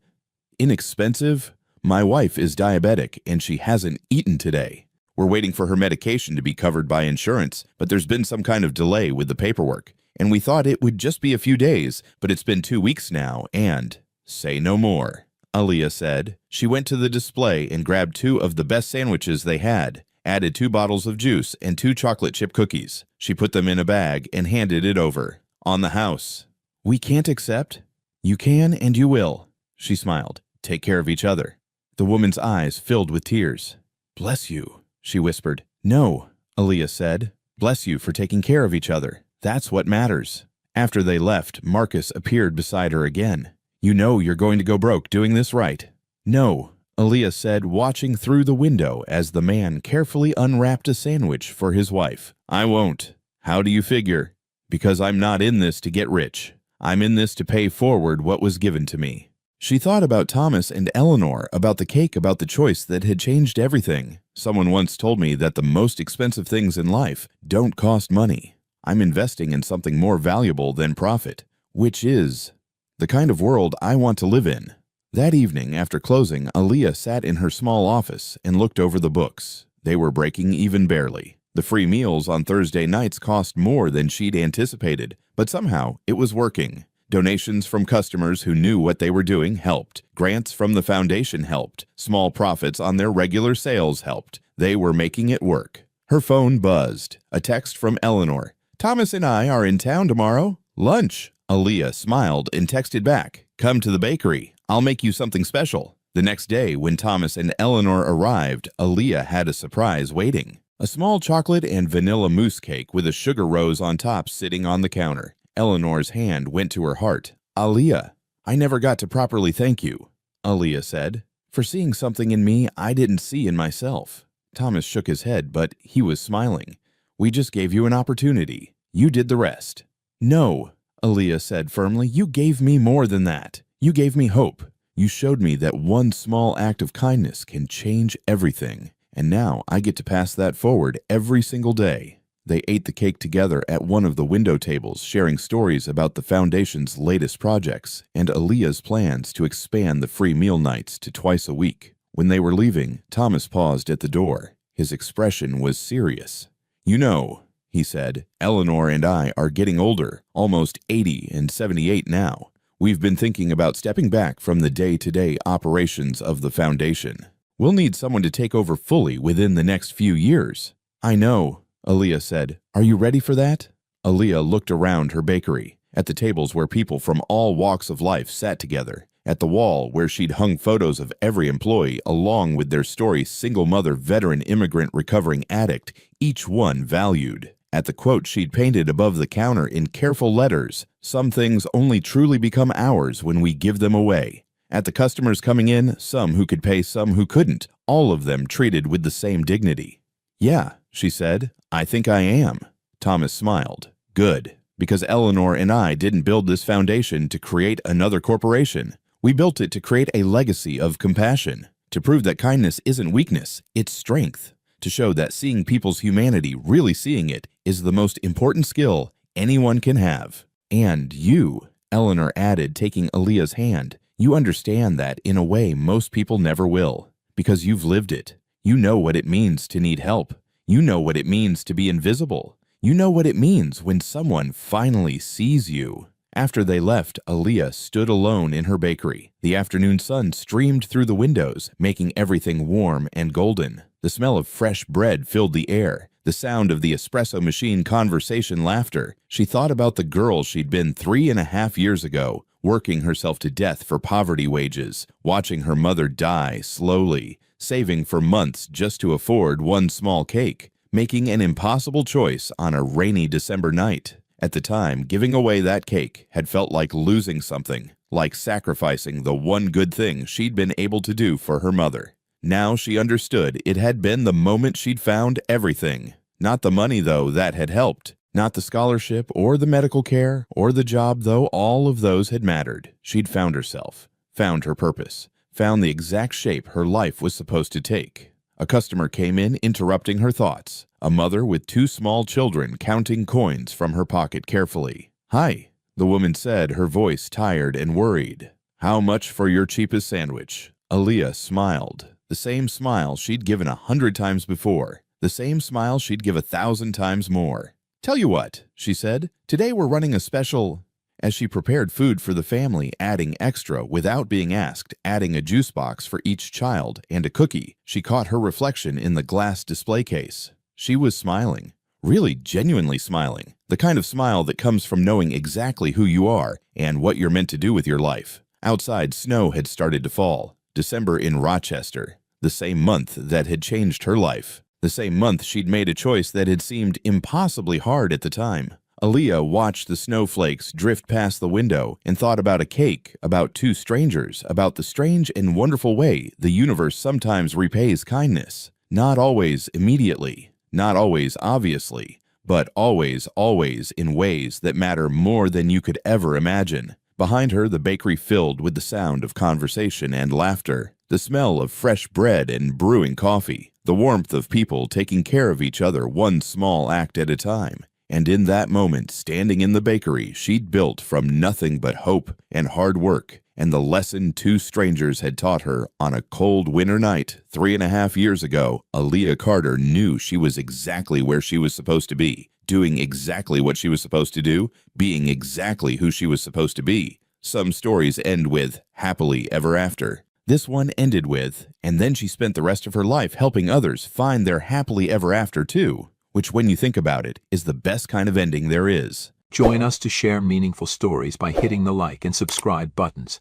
inexpensive? My wife is diabetic and she hasn't eaten today. We're waiting for her medication to be covered by insurance, but there's been some kind of delay with the paperwork. And we thought it would just be a few days, but it's been 2 weeks now, and—" "Say no more," Aaliyah said. She went to the display and grabbed 2 of the best sandwiches they had, added 2 bottles of juice and 2 chocolate chip cookies. She put them in a bag and handed it over. "On the house." "We can't accept." "You can and you will," she smiled. "Take care of each other." The woman's eyes filled with tears. "Bless you," she whispered. "No," Aaliyah said. "Bless you for taking care of each other. That's what matters." After they left, Marcus appeared beside her again. "You know you're going to go broke doing this, right?" "No," Aaliyah said, watching through the window as the man carefully unwrapped a sandwich for his wife. "I won't." "How do you figure?" "Because I'm not in this to get rich. I'm in this to pay forward what was given to me." She thought about Thomas and Eleanor, about the cake, about the choice that had changed everything. Someone once told me that the most expensive things in life don't cost money. I'm investing in something more valuable than profit, which is the kind of world I want to live in. That evening, after closing, Aaliyah sat in her small office and looked over the books. They were breaking even barely. The free meals on Thursday nights cost more than she'd anticipated, but somehow it was working. Donations from customers who knew what they were doing helped. Grants from the foundation helped. Small profits on their regular sales helped. They were making it work. Her phone buzzed. A text from Eleanor. "Thomas and I are in town tomorrow. Lunch." Aaliyah smiled and texted back. "Come to the bakery. I'll make you something special." The next day, when Thomas and Eleanor arrived, Aaliyah had a surprise waiting. A small chocolate and vanilla mousse cake with a sugar rose on top sitting on the counter. Eleanor's hand went to her heart. "Aaliyah, I never got to properly thank you," Aaliyah said, "for seeing something in me I didn't see in myself." Thomas shook his head, but he was smiling. "We just gave you an opportunity. You did the rest." "No," Aaliyah said firmly, "you gave me more than that. You gave me hope. You showed me that one small act of kindness can change everything. And now I get to pass that forward every single day." They ate the cake together at one of the window tables, sharing stories about the foundation's latest projects and Aaliyah's plans to expand the free meal nights to twice a week. When they were leaving, Thomas paused at the door. His expression was serious. "You know," he said, "Eleanor and I are getting older, almost 80 and 78 now. We've been thinking about stepping back from the day-to-day operations of the foundation. We'll need someone to take over fully within the next few years." "I know," Aaliyah said. "Are you ready for that?" Aaliyah looked around her bakery, at the tables where people from all walks of life sat together, at the wall where she'd hung photos of every employee along with their story, single mother, veteran, immigrant, recovering addict, each one valued, at the quote she'd painted above the counter in careful letters, "Some things only truly become ours when we give them away," at the customers coming in, some who could pay, some who couldn't, all of them treated with the same dignity. "Yeah," she said, "I think I am." Thomas smiled. "Good, because Eleanor and I didn't build this foundation to create another corporation. We built it to create a legacy of compassion, to prove that kindness isn't weakness, it's strength, to show that seeing people's humanity, really seeing it, is the most important skill anyone can have. And you," Eleanor added, taking Aaliyah's hand, "you understand that in a way most people never will, because you've lived it. You know what it means to need help. You know what it means to be invisible. You know what it means when someone finally sees you." After they left, Aaliyah stood alone in her bakery. The afternoon sun streamed through the windows, making everything warm and golden. The smell of fresh bread filled the air. The sound of the espresso machine conversation laughter. She thought about the girl she'd been 3.5 years ago, working herself to death for poverty wages, watching her mother die slowly, saving for months just to afford one small cake, making an impossible choice on a rainy December night. At the time, giving away that cake had felt like losing something, like sacrificing the one good thing she'd been able to do for her mother. Now she understood it had been the moment she'd found everything. Not the money, though, that had helped. Not the scholarship or the medical care or the job, though all of those had mattered. She'd found herself, found her purpose, found the exact shape her life was supposed to take. A customer came in, interrupting her thoughts. A mother with 2 small children counting coins from her pocket carefully. "Hi," the woman said, her voice tired and worried. "How much for your cheapest sandwich?" Aaliyah smiled. The same smile she'd given 100 times before. The same smile she'd give 1,000 times more. "Tell you what," she said, "today we're running a special." As she prepared food for the family, adding extra without being asked, adding a juice box for each child and a cookie, she caught her reflection in the glass display case. She was smiling, really genuinely smiling, the kind of smile that comes from knowing exactly who you are and what you're meant to do with your life. Outside, snow had started to fall. December in Rochester, the same month that had changed her life. The same month she'd made a choice that had seemed impossibly hard at the time. Aaliyah watched the snowflakes drift past the window and thought about a cake, about 2 strangers, about the strange and wonderful way the universe sometimes repays kindness. Not always immediately, not always obviously, but always, always in ways that matter more than you could ever imagine. Behind her, the bakery filled with the sound of conversation and laughter, the smell of fresh bread and brewing coffee, the warmth of people taking care of each other one small act at a time. And in that moment, standing in the bakery she'd built from nothing but hope and hard work, and the lesson 2 strangers had taught her on a cold winter night 3.5 years ago, Aaliyah Carter knew she was exactly where she was supposed to be, doing exactly what she was supposed to do, being exactly who she was supposed to be. Some stories end with happily ever after. This one ended with, and then she spent the rest of her life helping others find their happily ever after too, which when you think about it, is the best kind of ending there is. Join us to share meaningful stories by hitting the like and subscribe buttons.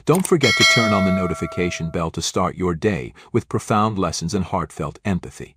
Don't forget to turn on the notification bell to start your day with profound lessons and heartfelt empathy.